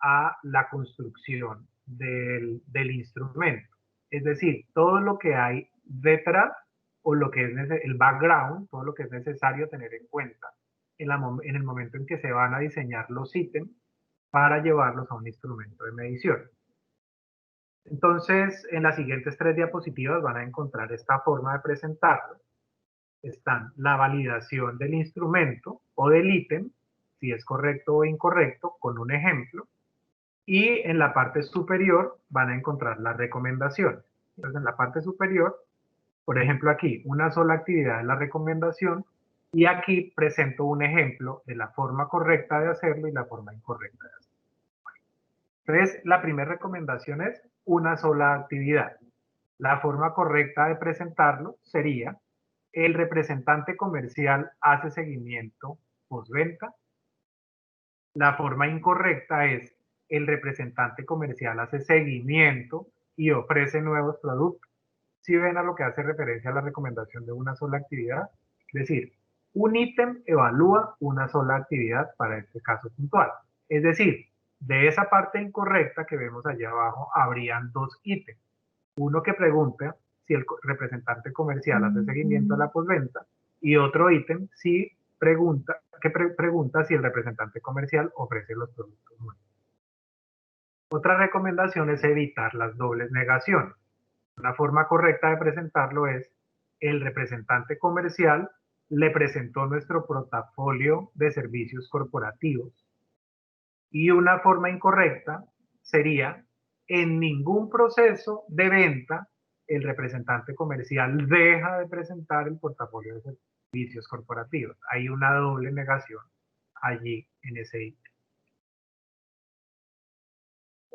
a la construcción del instrumento. Es decir, todo lo que hay detrás o lo que es el background, todo lo que es necesario tener en cuenta en el momento en que se van a diseñar los ítems para llevarlos a un instrumento de medición. Entonces, en las siguientes 3 diapositivas van a encontrar esta forma de presentarlo. Están la validación del instrumento o del ítem, si es correcto o incorrecto, con un ejemplo. Y en la parte superior van a encontrar las recomendaciones. Entonces, en la parte superior, por ejemplo aquí, una sola actividad es la recomendación, y aquí presento un ejemplo de la forma correcta de hacerlo y la forma incorrecta de hacerlo. Entonces, la primera recomendación es una sola actividad. La forma correcta de presentarlo sería: el representante comercial hace seguimiento postventa. La forma incorrecta es: el representante comercial hace seguimiento y ofrece nuevos productos. ¿Sí ven a lo que hace referencia a la recomendación de una sola actividad? Es decir, un ítem evalúa una sola actividad para este caso puntual. Es decir, de esa parte incorrecta que vemos allá abajo, habrían 2 ítems. Uno que pregunta si el representante comercial hace seguimiento a la postventa, y otro ítem que pregunta si el representante comercial ofrece los productos nuevos. Otra recomendación es evitar las dobles negaciones. Una forma correcta de presentarlo es: el representante comercial le presentó nuestro portafolio de servicios corporativos. Y una forma incorrecta sería: en ningún proceso de venta el representante comercial deja de presentar el portafolio de servicios corporativos. Hay una doble negación allí en ese ítem.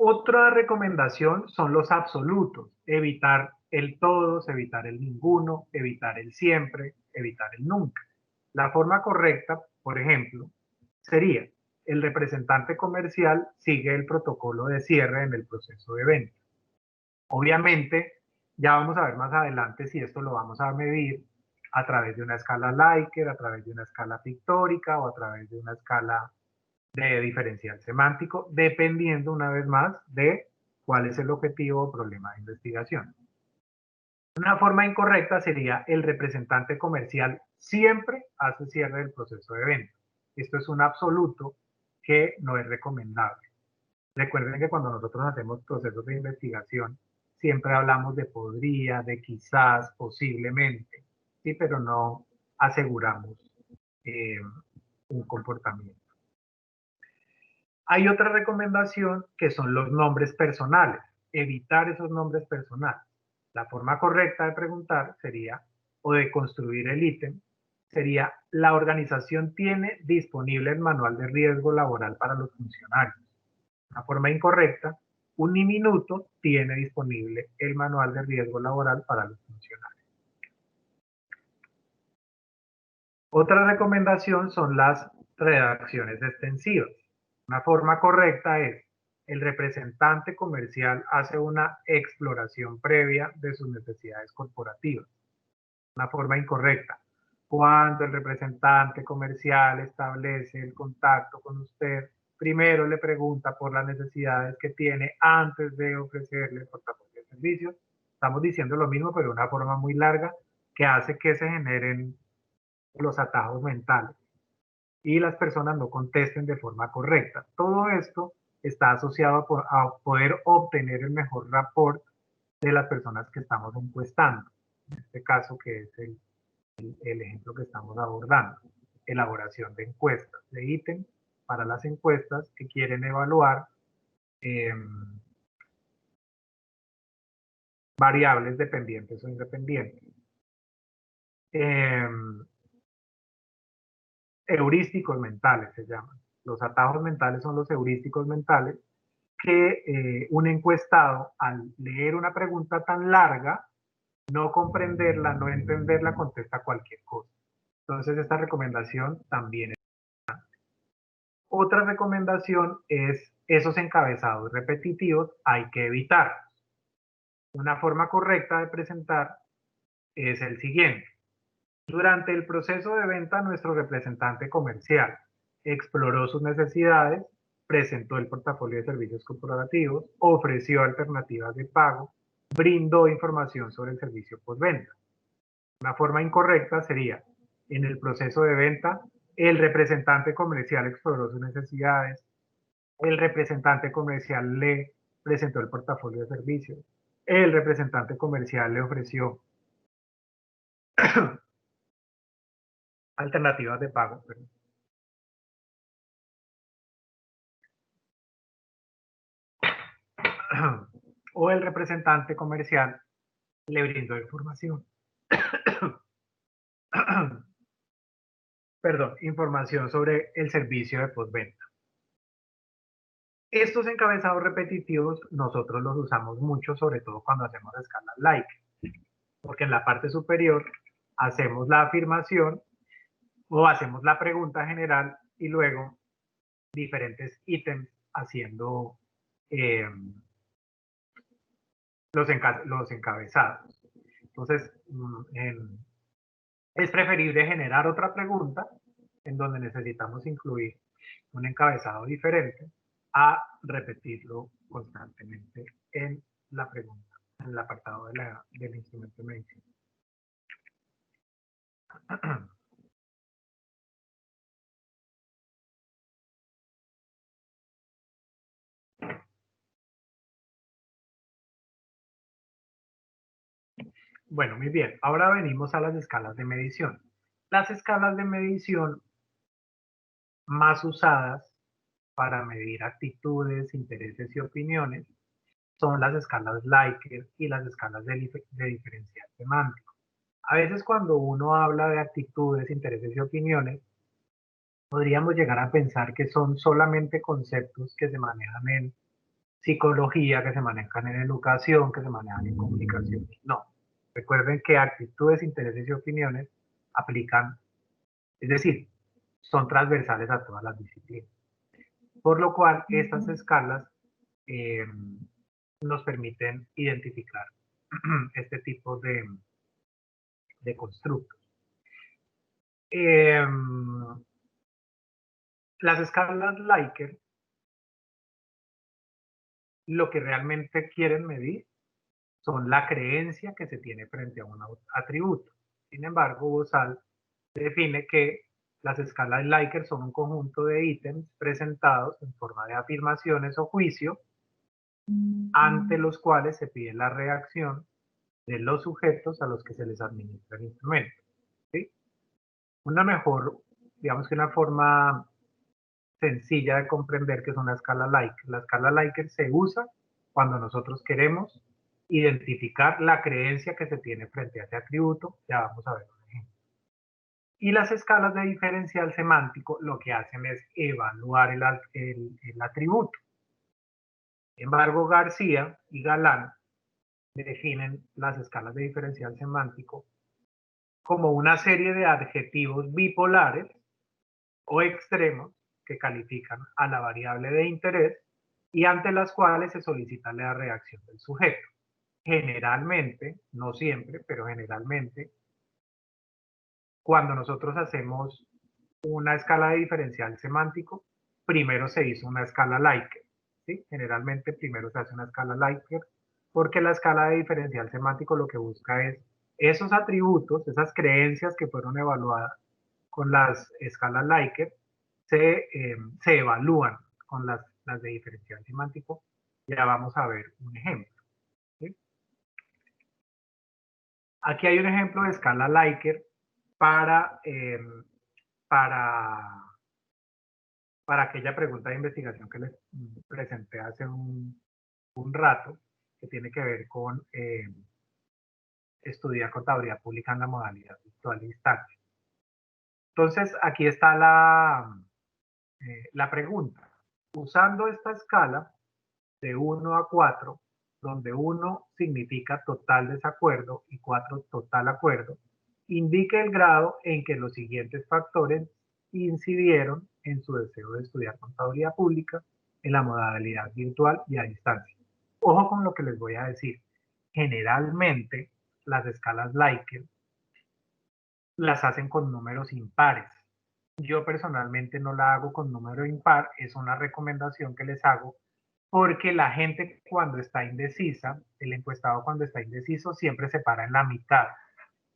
Otra recomendación son los absolutos: evitar el todos, evitar el ninguno, evitar el siempre, evitar el nunca. La forma correcta por ejemplo, sería: el representante comercial sigue el protocolo de cierre en el proceso de venta. Obviamente, ya vamos a ver más adelante si esto lo vamos a medir a través de una escala Likert, a través de una escala pictórica o a través de una escala de diferencial semántico, dependiendo una vez más de cuál es el objetivo o problema de investigación. Una forma incorrecta sería: el representante comercial siempre hace cierre del proceso de venta. Esto es un absoluto que no es recomendable. Recuerden que cuando nosotros hacemos procesos de investigación, siempre hablamos de podría, de quizás, posiblemente, ¿sí? Pero no aseguramos un comportamiento. Hay otra recomendación que son los nombres personales, evitar esos nombres personales. La forma correcta de preguntar sería, o de construir el ítem, sería: ¿la organización tiene disponible el manual de riesgo laboral para los funcionarios? Una forma incorrecta: Uniminuto tiene disponible el manual de riesgo laboral para los funcionarios. Otra recomendación son las redacciones extensivas. Una forma correcta es: el representante comercial hace una exploración previa de sus necesidades corporativas. Una forma incorrecta: cuando el representante comercial establece el contacto con usted, primero le pregunta por las necesidades que tiene antes de ofrecerle el portafolio de servicios. Estamos diciendo lo mismo, pero de una forma muy larga, que hace que se generen los atajos mentales y las personas no contesten de forma correcta. Todo esto está asociado a poder obtener el mejor rapport de las personas que estamos encuestando. En este caso, que es el ejemplo que estamos abordando: elaboración de encuestas, de ítem para las encuestas que quieren evaluar variables dependientes o independientes. Heurísticos mentales se llaman. Los atajos mentales son los heurísticos mentales que un encuestado, al leer una pregunta tan larga, no comprenderla, no entenderla, contesta cualquier cosa. Entonces, esta recomendación también es. Otra recomendación es: esos encabezados repetitivos hay que evitarlos. Una forma correcta de presentar es el siguiente: durante el proceso de venta, nuestro representante comercial exploró sus necesidades, presentó el portafolio de servicios corporativos, ofreció alternativas de pago, brindó información sobre el servicio postventa. Una forma incorrecta sería: en el proceso de venta, el representante comercial exploró sus necesidades, el representante comercial le presentó el portafolio de servicios, el representante comercial le ofreció alternativas de pago, o el representante comercial le brindó información, información sobre el servicio de postventa. Estos encabezados repetitivos nosotros los usamos mucho, sobre todo cuando hacemos escalas Likert, porque en la parte superior hacemos la afirmación o hacemos la pregunta general y luego diferentes ítems haciendo los encabezados. Entonces, es preferible generar otra pregunta en donde necesitamos incluir un encabezado diferente a repetirlo constantemente en la pregunta, en el apartado del instrumento de medición. Bueno, muy bien. Ahora venimos a las escalas de medición. Las escalas de medición más usadas para medir actitudes, intereses y opiniones son las escalas Likert y las escalas de diferencial semántico. A veces cuando uno habla de actitudes, intereses y opiniones, podríamos llegar a pensar que son solamente conceptos que se manejan en psicología, que se manejan en educación, que se manejan en comunicación. No. Recuerden que actitudes, intereses y opiniones aplican, es decir, son transversales a todas las disciplinas. Por lo cual, estas escalas nos permiten identificar este tipo de constructos. Las escalas Likert lo que realmente quieren medir son la creencia que se tiene frente a un atributo. Sin embargo, Bozal define que las escalas Likert son un conjunto de ítems presentados en forma de afirmaciones o juicio ante los cuales se pide la reacción de los sujetos a los que se les administra el instrumento. ¿Sí? Una mejor, digamos que una forma sencilla de comprender que es una escala Likert. La escala Likert se usa cuando nosotros queremos identificar la creencia que se tiene frente a ese atributo. Ya vamos a ver un ejemplo. Y las escalas de diferencial semántico lo que hacen es evaluar el atributo. Sin embargo, García y Galán definen las escalas de diferencial semántico como una serie de adjetivos bipolares o extremos que califican a la variable de interés y ante las cuales se solicita la reacción del sujeto. Generalmente, no siempre, pero generalmente, cuando nosotros hacemos una escala de diferencial semántico, primero se hizo una escala Likert. ¿Sí? Generalmente primero se hace una escala Likert porque la escala de diferencial semántico lo que busca es esos atributos, esas creencias que fueron evaluadas con las escalas Likert, se evalúan con las de diferencial semántico. Ya vamos a ver un ejemplo. ¿Sí? Aquí hay un ejemplo de escala Likert para, para, para aquella pregunta de investigación que les presenté hace un rato, que tiene que ver con estudiar contaduría pública en la modalidad virtual de instancia. Entonces, aquí está la pregunta. Usando esta escala de 1 a 4, donde 1 significa total desacuerdo y 4 total acuerdo, indique el grado en que los siguientes factores incidieron en su deseo de estudiar contaduría pública en la modalidad virtual y a distancia. Ojo con lo que les voy a decir. Generalmente, las escalas Likert las hacen con números impares. Yo personalmente no la hago con número impar, es una recomendación que les hago porque la gente cuando está indecisa, el encuestado cuando está indeciso siempre se para en la mitad.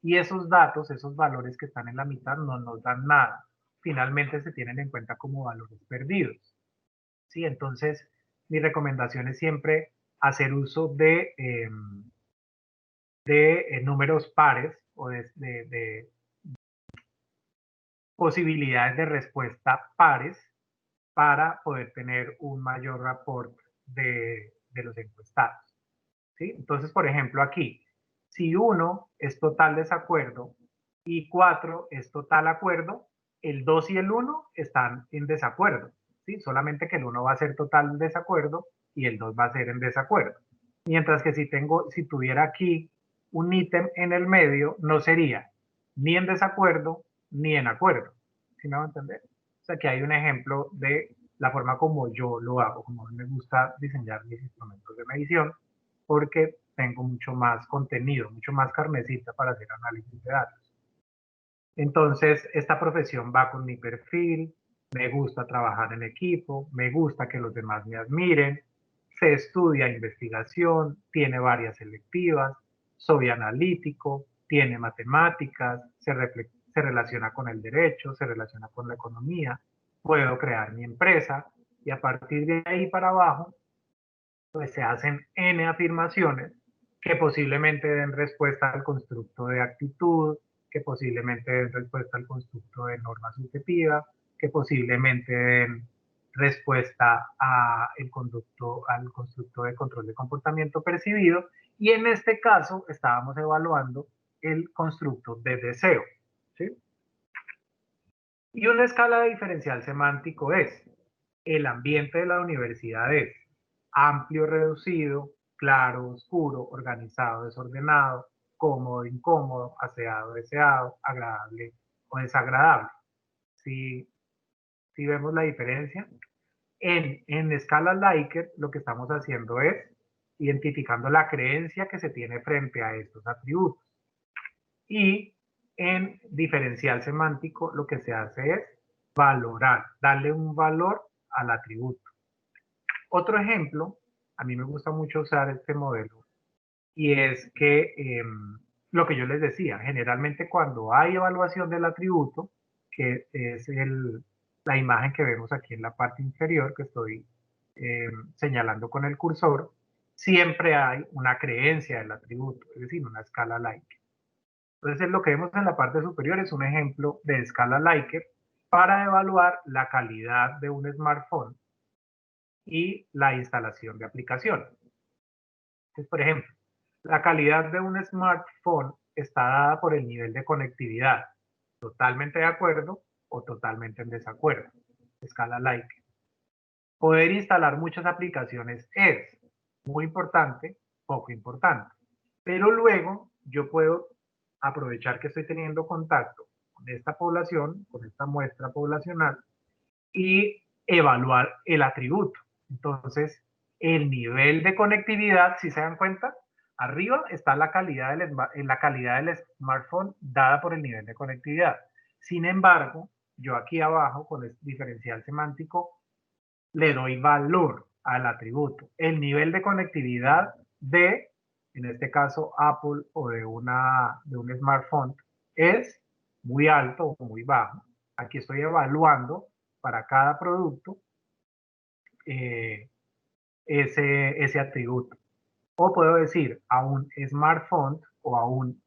Y esos datos, esos valores que están en la mitad no nos dan nada. Finalmente se tienen en cuenta como valores perdidos. ¿Sí? Entonces, mi recomendación es siempre hacer uso de números pares o de posibilidades de respuesta pares para poder tener un mayor rapport de los encuestados. ¿Sí? Entonces, por ejemplo, aquí, si 1 es total desacuerdo y 4 es total acuerdo, el 2 y el 1 están en desacuerdo. ¿Sí? Solamente que el 1 va a ser total desacuerdo y el 2 va a ser en desacuerdo. Mientras que si tuviera aquí un ítem en el medio, no sería ni en desacuerdo ni en acuerdo. ¿Sí me va a entender? O sea, que hay un ejemplo de la forma como yo lo hago, como me gusta diseñar mis instrumentos de medición, porque tengo mucho más contenido, mucho más carnecita para hacer análisis de datos. Entonces, esta profesión va con mi perfil, me gusta trabajar en equipo, me gusta que los demás me admiren, se estudia investigación, tiene varias selectivas, soy analítico, tiene matemáticas, se relaciona con el derecho, se relaciona con la economía, puedo crear mi empresa y a partir de ahí para abajo, pues se hacen N afirmaciones que posiblemente den respuesta al constructo de actitud, que posiblemente den respuesta al constructo de norma subjetiva, que posiblemente den respuesta al constructo de control de comportamiento percibido, y en este caso estábamos evaluando el constructo de deseo. ¿Sí? Y una escala de diferencial semántico es: el ambiente de la universidad es amplio, reducido, claro, oscuro, organizado, desordenado, cómodo, incómodo, aseado, deseado, agradable o desagradable. Si ¿Sí vemos la diferencia? En escala Likert lo que estamos haciendo es identificando la creencia que se tiene frente a estos atributos. Y en diferencial semántico lo que se hace es valorar, darle un valor al atributo. Otro ejemplo, a mí me gusta mucho usar este modelo, y es que lo que yo les decía, generalmente cuando hay evaluación del atributo, que es la imagen que vemos aquí en la parte inferior, que estoy señalando con el cursor, siempre hay una creencia del atributo, es decir, una escala Likert. Entonces, lo que vemos en la parte superior es un ejemplo de escala Likert para evaluar la calidad de un smartphone y la instalación de aplicaciones. Entonces, por ejemplo, la calidad de un smartphone está dada por el nivel de conectividad, totalmente de acuerdo o totalmente en desacuerdo, escala Likert. Poder instalar muchas aplicaciones es muy importante, poco importante. Pero luego yo puedo aprovechar que estoy teniendo contacto con esta población, con esta muestra poblacional, y evaluar el atributo. Entonces, el nivel de conectividad, si se dan cuenta, arriba está la calidad del smartphone dada por el nivel de conectividad. Sin embargo, yo aquí abajo, con el diferencial semántico, le doy valor al atributo. El nivel de conectividad de, en este caso, Apple o de un smartphone, es muy alto o muy bajo. Aquí estoy evaluando para cada producto ese atributo. O puedo decir a un smartphone o a un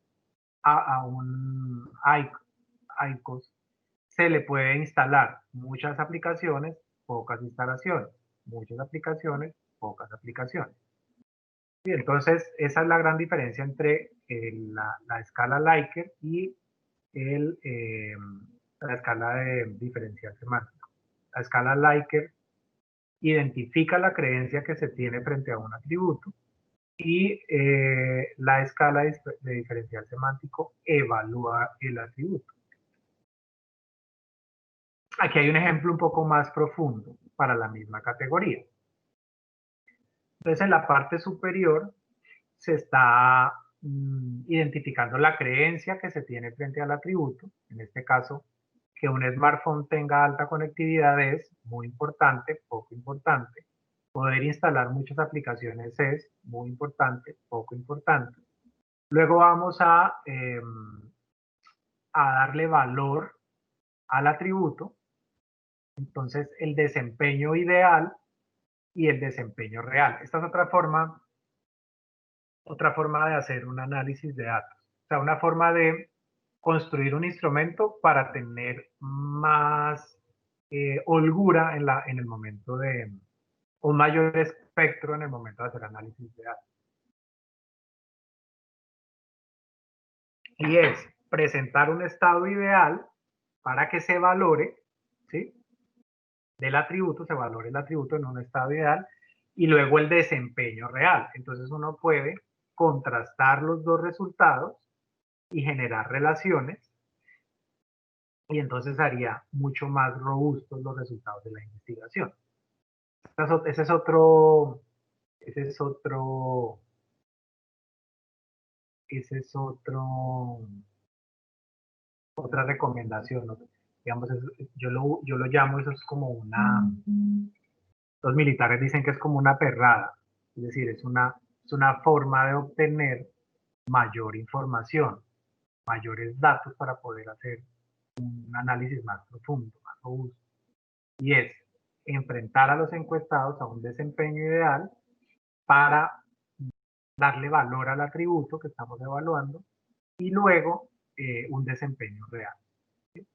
iCOS se le puede instalar muchas aplicaciones, pocas instalaciones, muchas aplicaciones, pocas aplicaciones. Y entonces, esa es la gran diferencia entre la escala Likert y la escala de diferencial semántico. La escala Likert identifica la creencia que se tiene frente a un atributo y la escala de diferencial semántico evalúa el atributo. Aquí hay un ejemplo un poco más profundo para la misma categoría. Entonces, en la parte superior se está identificando la creencia que se tiene frente al atributo. En este caso, que un smartphone tenga alta conectividad es muy importante, poco importante. Poder instalar muchas aplicaciones es muy importante, poco importante. Luego vamos a darle valor al atributo. Entonces, el desempeño ideal y el desempeño real. Esta es otra forma de hacer un análisis de datos. O sea, una forma de construir un instrumento para tener más holgura en el momento de, un mayor espectro en el momento de hacer análisis de datos. Y es presentar un estado ideal para que se valore, ¿sí? Del atributo, se valore el atributo en un estado ideal, y luego el desempeño real. Entonces uno puede contrastar los dos resultados y generar relaciones, y entonces haría mucho más robustos los resultados de la investigación. Ese es otro, otra recomendación, ¿no? Digamos, yo lo llamo, eso es como los militares dicen que es como una perrada, es decir, es una forma de obtener mayor información, mayores datos para poder hacer un análisis más profundo, más robusto. Y es enfrentar a los encuestados a un desempeño ideal para darle valor al atributo que estamos evaluando y luego un desempeño real. ¿Sí?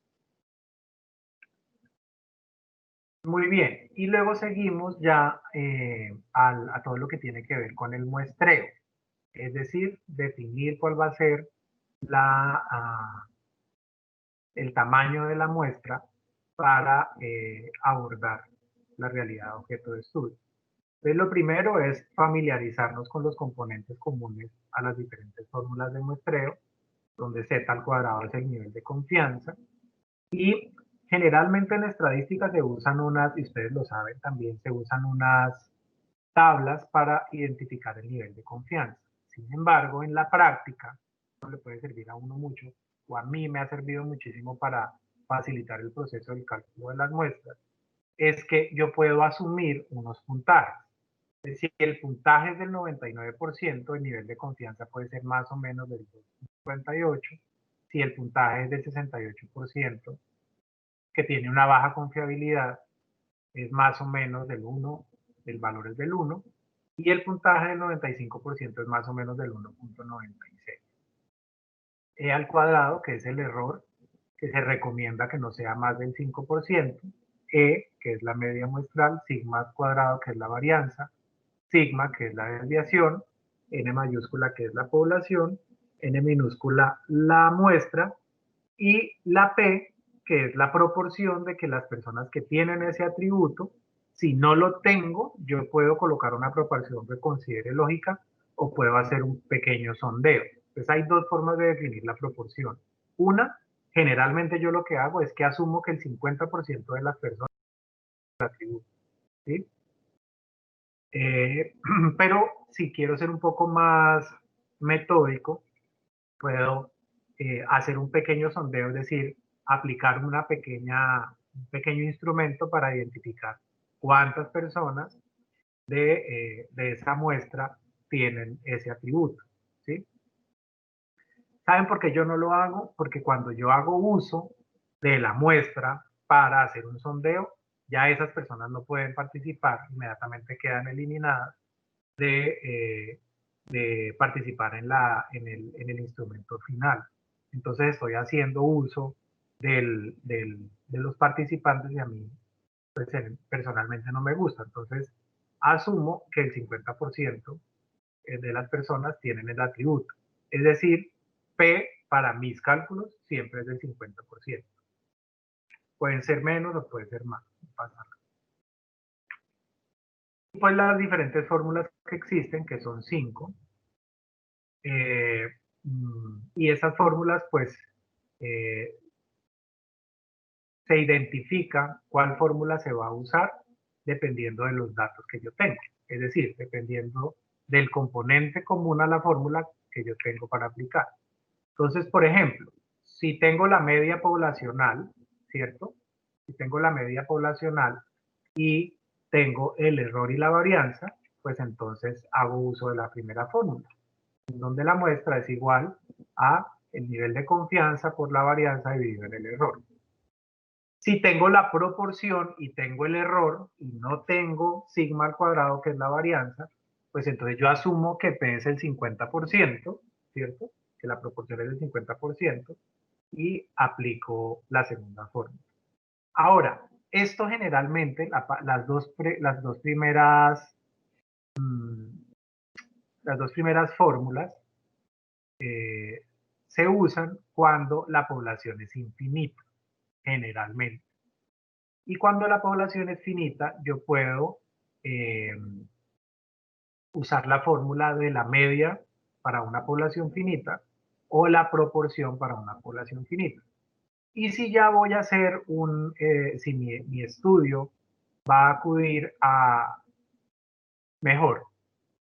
Muy bien, y luego seguimos ya a todo lo que tiene que ver con el muestreo, es decir, definir cuál va a ser el tamaño de la muestra para abordar la realidad objeto de estudio. Entonces, lo primero es familiarizarnos con los componentes comunes a las diferentes fórmulas de muestreo, donde z al cuadrado es el nivel de confianza, y Generalmente en estadística se usan unas, y ustedes lo saben también, se usan unas tablas para identificar el nivel de confianza. Sin embargo, en la práctica, no le puede servir a uno mucho, o a mí me ha servido muchísimo para facilitar el proceso del cálculo de las muestras, es que yo puedo asumir unos puntajes. Es decir, si el puntaje es del 99%, el nivel de confianza puede ser más o menos del 58%. Si el puntaje es del 68%, que tiene una baja confiabilidad, es más o menos del 1, el valor es del 1, y el puntaje del 95% es más o menos del 1.96. E al cuadrado, que es el error, que se recomienda que no sea más del 5%, E, que es la media muestral, sigma al cuadrado, que es la varianza, sigma, que es la desviación, n mayúscula, que es la población, n minúscula, la muestra, y la P, que es la proporción de que las personas que tienen ese atributo, si no lo tengo, yo puedo colocar una proporción que considere lógica o puedo hacer un pequeño sondeo. Entonces hay dos formas de definir la proporción. Una, generalmente yo lo que hago es que asumo que el 50% de las personas tienen el atributo, ¿sí? Pero si quiero ser un poco más metódico, puedo hacer un pequeño sondeo, es decir, aplicar un pequeño instrumento para identificar cuántas personas de esa muestra tienen ese atributo, ¿sí? ¿Saben por qué yo no lo hago? Porque cuando yo hago uso de la muestra para hacer un sondeo, ya esas personas no pueden participar, inmediatamente quedan eliminadas de, de participar en el instrumento final. Entonces estoy haciendo uso de los participantes y a mí pues, personalmente no me gusta. Entonces asumo que el 50% de las personas tienen el atributo. Es decir, P para mis cálculos siempre es del 50%. Pueden ser menos o puede ser más. No pasa nada. Pues las diferentes fórmulas que existen, que son 5, y esas fórmulas, pues, eh, se identifica cuál fórmula se va a usar dependiendo de los datos que yo tengo. Es decir, dependiendo del componente común a la fórmula que yo tengo para aplicar. Entonces, por ejemplo, si tengo la media poblacional, ¿cierto? Si tengo la media poblacional y tengo el error y la varianza, pues entonces hago uso de la primera fórmula, donde la muestra es igual a el nivel de confianza por la varianza dividido en el error. Si tengo la proporción y tengo el error y no tengo sigma al cuadrado, que es la varianza, pues entonces yo asumo que P es el 50%, ¿cierto? Que la proporción es del 50% y aplico la segunda fórmula. Ahora, esto generalmente, las dos primeras fórmulas se usan cuando la población es infinita, generalmente. Y cuando la población es finita, yo puedo eh, usar la fórmula de la media para una población finita o la proporción para una población finita. Y si ya voy a hacer si mi estudio va a acudir a, mejor,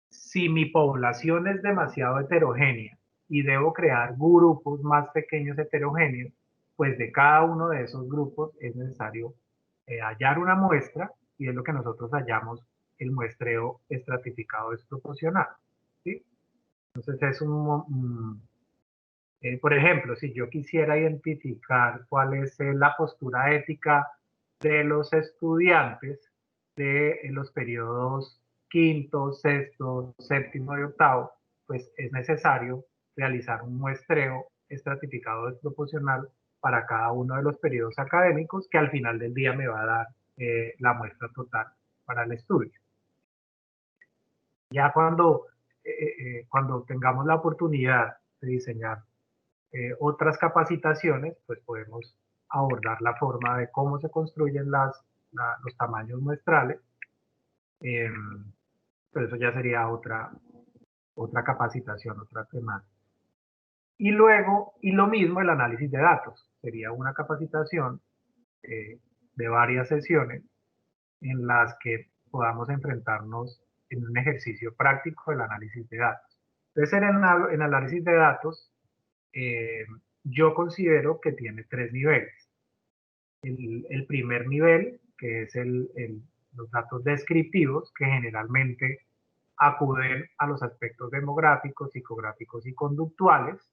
si mi población es demasiado heterogénea y debo crear grupos más pequeños heterogéneos, pues de cada uno de esos grupos es necesario hallar una muestra y es lo que nosotros hallamos el muestreo estratificado desproporcional, ¿sí? Entonces es por ejemplo, si yo quisiera identificar cuál es la postura ética de los estudiantes de los periodos quinto, sexto, séptimo y octavo, pues es necesario realizar un muestreo estratificado desproporcional para cada uno de los periodos académicos que al final del día me va a dar la muestra total para el estudio. Ya cuando tengamos la oportunidad de diseñar otras capacitaciones, pues podemos abordar la forma de cómo se construyen los tamaños muestrales, pero eso ya sería otra capacitación, otra temática. Y luego, y lo mismo el análisis de datos, sería una capacitación de varias sesiones en las que podamos enfrentarnos en un ejercicio práctico del análisis de datos. Entonces, en análisis de datos, eh, yo considero que tiene tres niveles. El primer nivel, que es los datos descriptivos, que generalmente acuden a los aspectos demográficos, psicográficos y conductuales.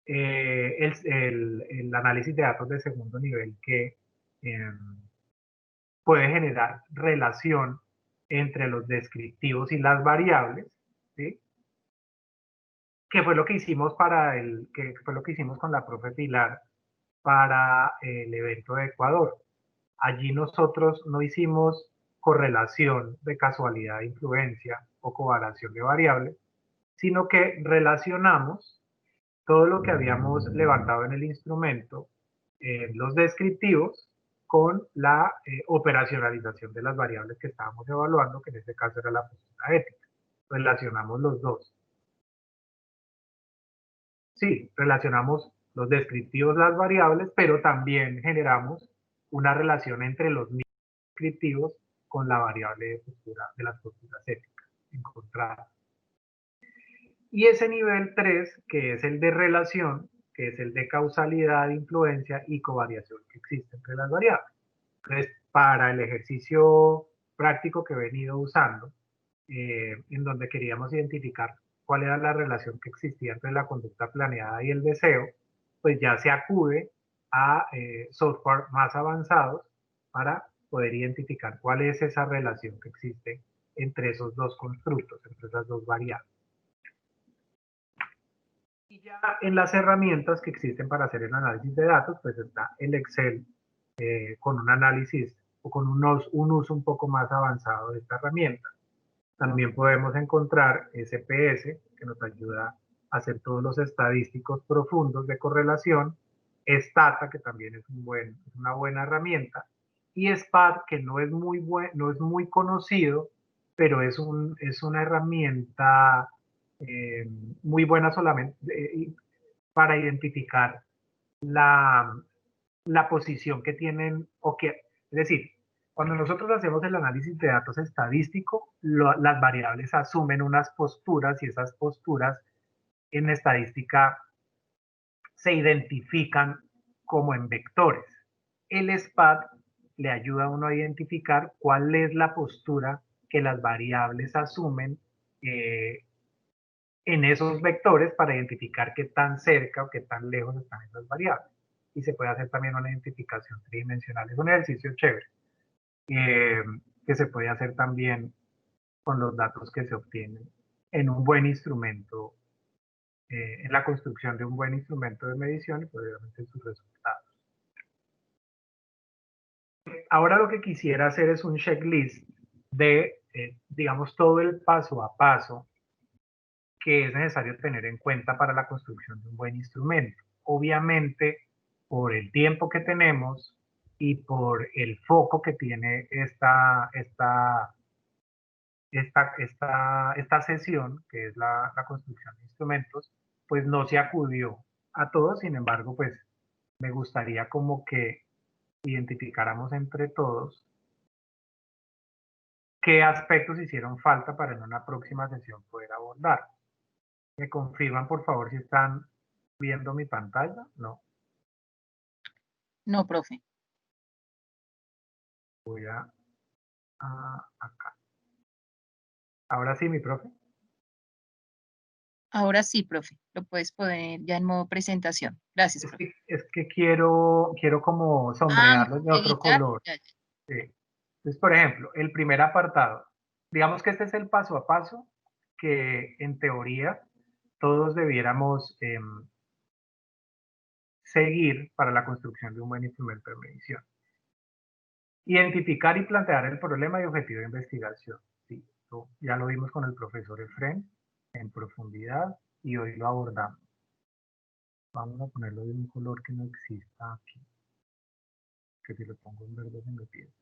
El análisis de datos de segundo nivel, que eh, puede generar relación entre los descriptivos y las variables, ¿sí? Que fue lo que hicimos que fue lo que hicimos con la profe Pilar para el evento de Ecuador. Allí nosotros no hicimos correlación de casualidad de influencia o covariación de variables, sino que relacionamos todo lo que habíamos levantado en el instrumento, los descriptivos, con la operacionalización de las variables que estábamos evaluando, que en este caso era la postura ética. Relacionamos los dos. Sí, relacionamos los descriptivos, las variables, pero también generamos una relación entre los mismos descriptivos con la variable de postura, de las posturas éticas encontradas. Y ese nivel 3, que es el de relación, que es el de causalidad, influencia y covariación que existe entre las variables. Entonces, para el ejercicio práctico que he venido usando, en donde queríamos identificar cuál era la relación que existía entre la conducta planeada y el deseo, pues ya se acude a software más avanzados para poder identificar cuál es esa relación que existe entre esos dos constructos, entre esas dos variables. Y ya en las herramientas que existen para hacer el análisis de datos, pues está el Excel con un análisis o con un uso un poco más avanzado de esta herramienta. También podemos encontrar SPS, que nos ayuda a hacer todos los estadísticos profundos de correlación, Stata, que también es una buena herramienta, y SPAT, que no es muy conocido, pero es una herramienta eh, muy buena solamente para identificar la, la posición que tienen, es decir, cuando nosotros hacemos el análisis de datos estadístico, las variables asumen unas posturas y esas posturas en estadística se identifican como en vectores. El SPAT le ayuda a uno a identificar cuál es la postura que las variables asumen en esos vectores para identificar qué tan cerca o qué tan lejos están esas variables. Y se puede hacer también una identificación tridimensional. Es un ejercicio chévere que se puede hacer también con los datos que se obtienen en un buen instrumento, en la construcción de un buen instrumento de medición y probablemente sus resultados. Ahora lo que quisiera hacer es un checklist de, digamos, todo el paso a paso que es necesario tener en cuenta para la construcción de un buen instrumento. Obviamente, por el tiempo que tenemos y por el foco que tiene esta sesión, que es la construcción de instrumentos, pues no se acudió a todos. Sin embargo, pues me gustaría como que identificáramos entre todos qué aspectos hicieron falta para en una próxima sesión poder abordar. ¿Me confirman, por favor, si están viendo mi pantalla? No. No, profe. Voy acá. Ahora sí, mi profe. Ahora sí, profe. Lo puedes poner ya en modo presentación. Gracias, profe. Es que quiero como Ah, sombrearlos de otro editar. color. Ya, ya. Sí. Entonces, por ejemplo, el primer apartado. Digamos que este es el paso a paso que en teoría todos debiéramos seguir para la construcción de un buen instrumento de medición. Identificar y plantear el problema y objetivo de investigación. Sí, ya lo vimos con el profesor Efren en profundidad y hoy lo abordamos. Vamos a ponerlo de un color que no exista aquí, que si lo pongo en verde se me pierde.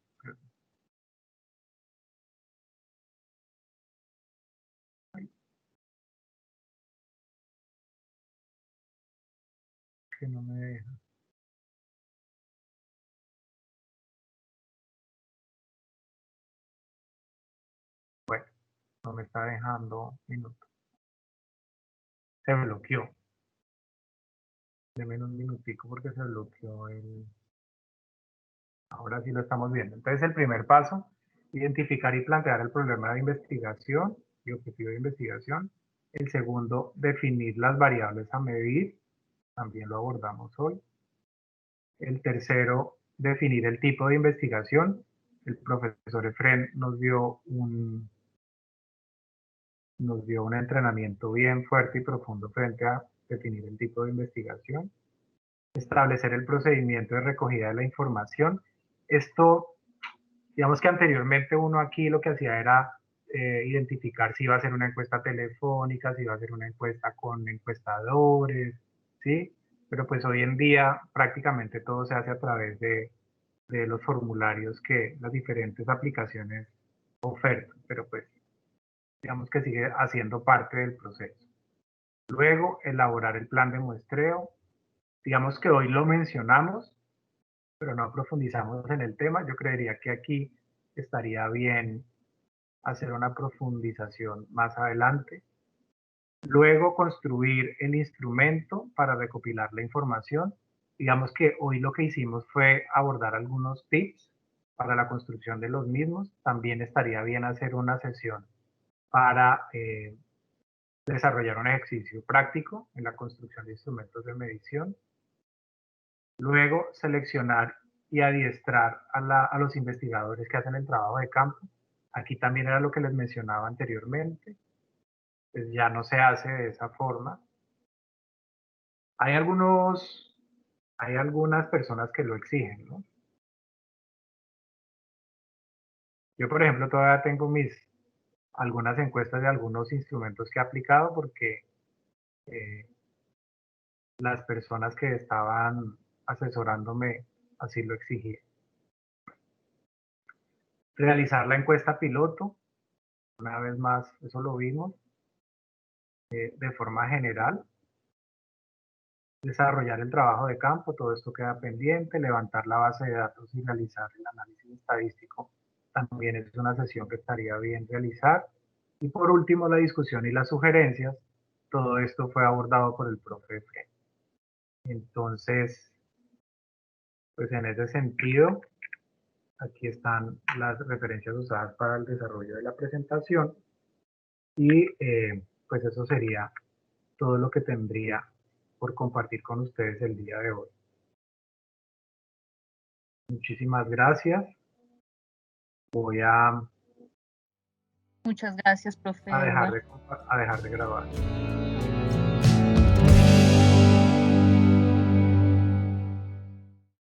Que no me deja. No me está dejando minuto. Se bloqueó. Deme un minutico porque se bloqueó el... Ahora sí lo estamos viendo. Entonces el primer paso, identificar y plantear el problema de investigación y objetivo de investigación. El segundo, definir las variables a medir. También lo abordamos hoy. El tercero, definir el tipo de investigación. El profesor Efren nos dio un entrenamiento bien fuerte y profundo frente a definir el tipo de investigación. Establecer el procedimiento de recogida de la información. Esto, digamos que anteriormente uno aquí lo que hacía era identificar si iba a ser una encuesta telefónica, si iba a ser una encuesta con encuestadores, ¿sí? Pero pues hoy en día prácticamente todo se hace a través de los formularios que las diferentes aplicaciones ofertan, pero pues digamos que sigue haciendo parte del proceso. Luego, elaborar el plan de muestreo. Digamos que hoy lo mencionamos, pero no profundizamos en el tema. Yo creería que aquí estaría bien hacer una profundización más adelante. Luego, construir el instrumento para recopilar la información. Digamos que hoy lo que hicimos fue abordar algunos tips para la construcción de los mismos. También estaría bien hacer una sesión para desarrollar un ejercicio práctico en la construcción de instrumentos de medición. Luego, seleccionar y adiestrar a los investigadores que hacen el trabajo de campo. Aquí también era lo que les mencionaba anteriormente. Pues ya no se hace de esa forma. Hay algunas personas que lo exigen, ¿no? Yo, por ejemplo, todavía tengo algunas encuestas de algunos instrumentos que he aplicado porque las personas que estaban asesorándome así lo exigían. Realizar la encuesta piloto, una vez más, eso lo vimos, de forma general. Desarrollar el trabajo de campo, todo esto queda pendiente. Levantar la base de datos y realizar el análisis estadístico también es una sesión que estaría bien realizar. Y por último, la discusión y las sugerencias. Todo esto fue abordado por el profe Efren. Entonces, pues en ese sentido, aquí están las referencias usadas para el desarrollo de la presentación y pues eso sería todo lo que tendría por compartir con ustedes el día de hoy. Muchísimas gracias. Voy a Muchas gracias, profe. dejar de grabar.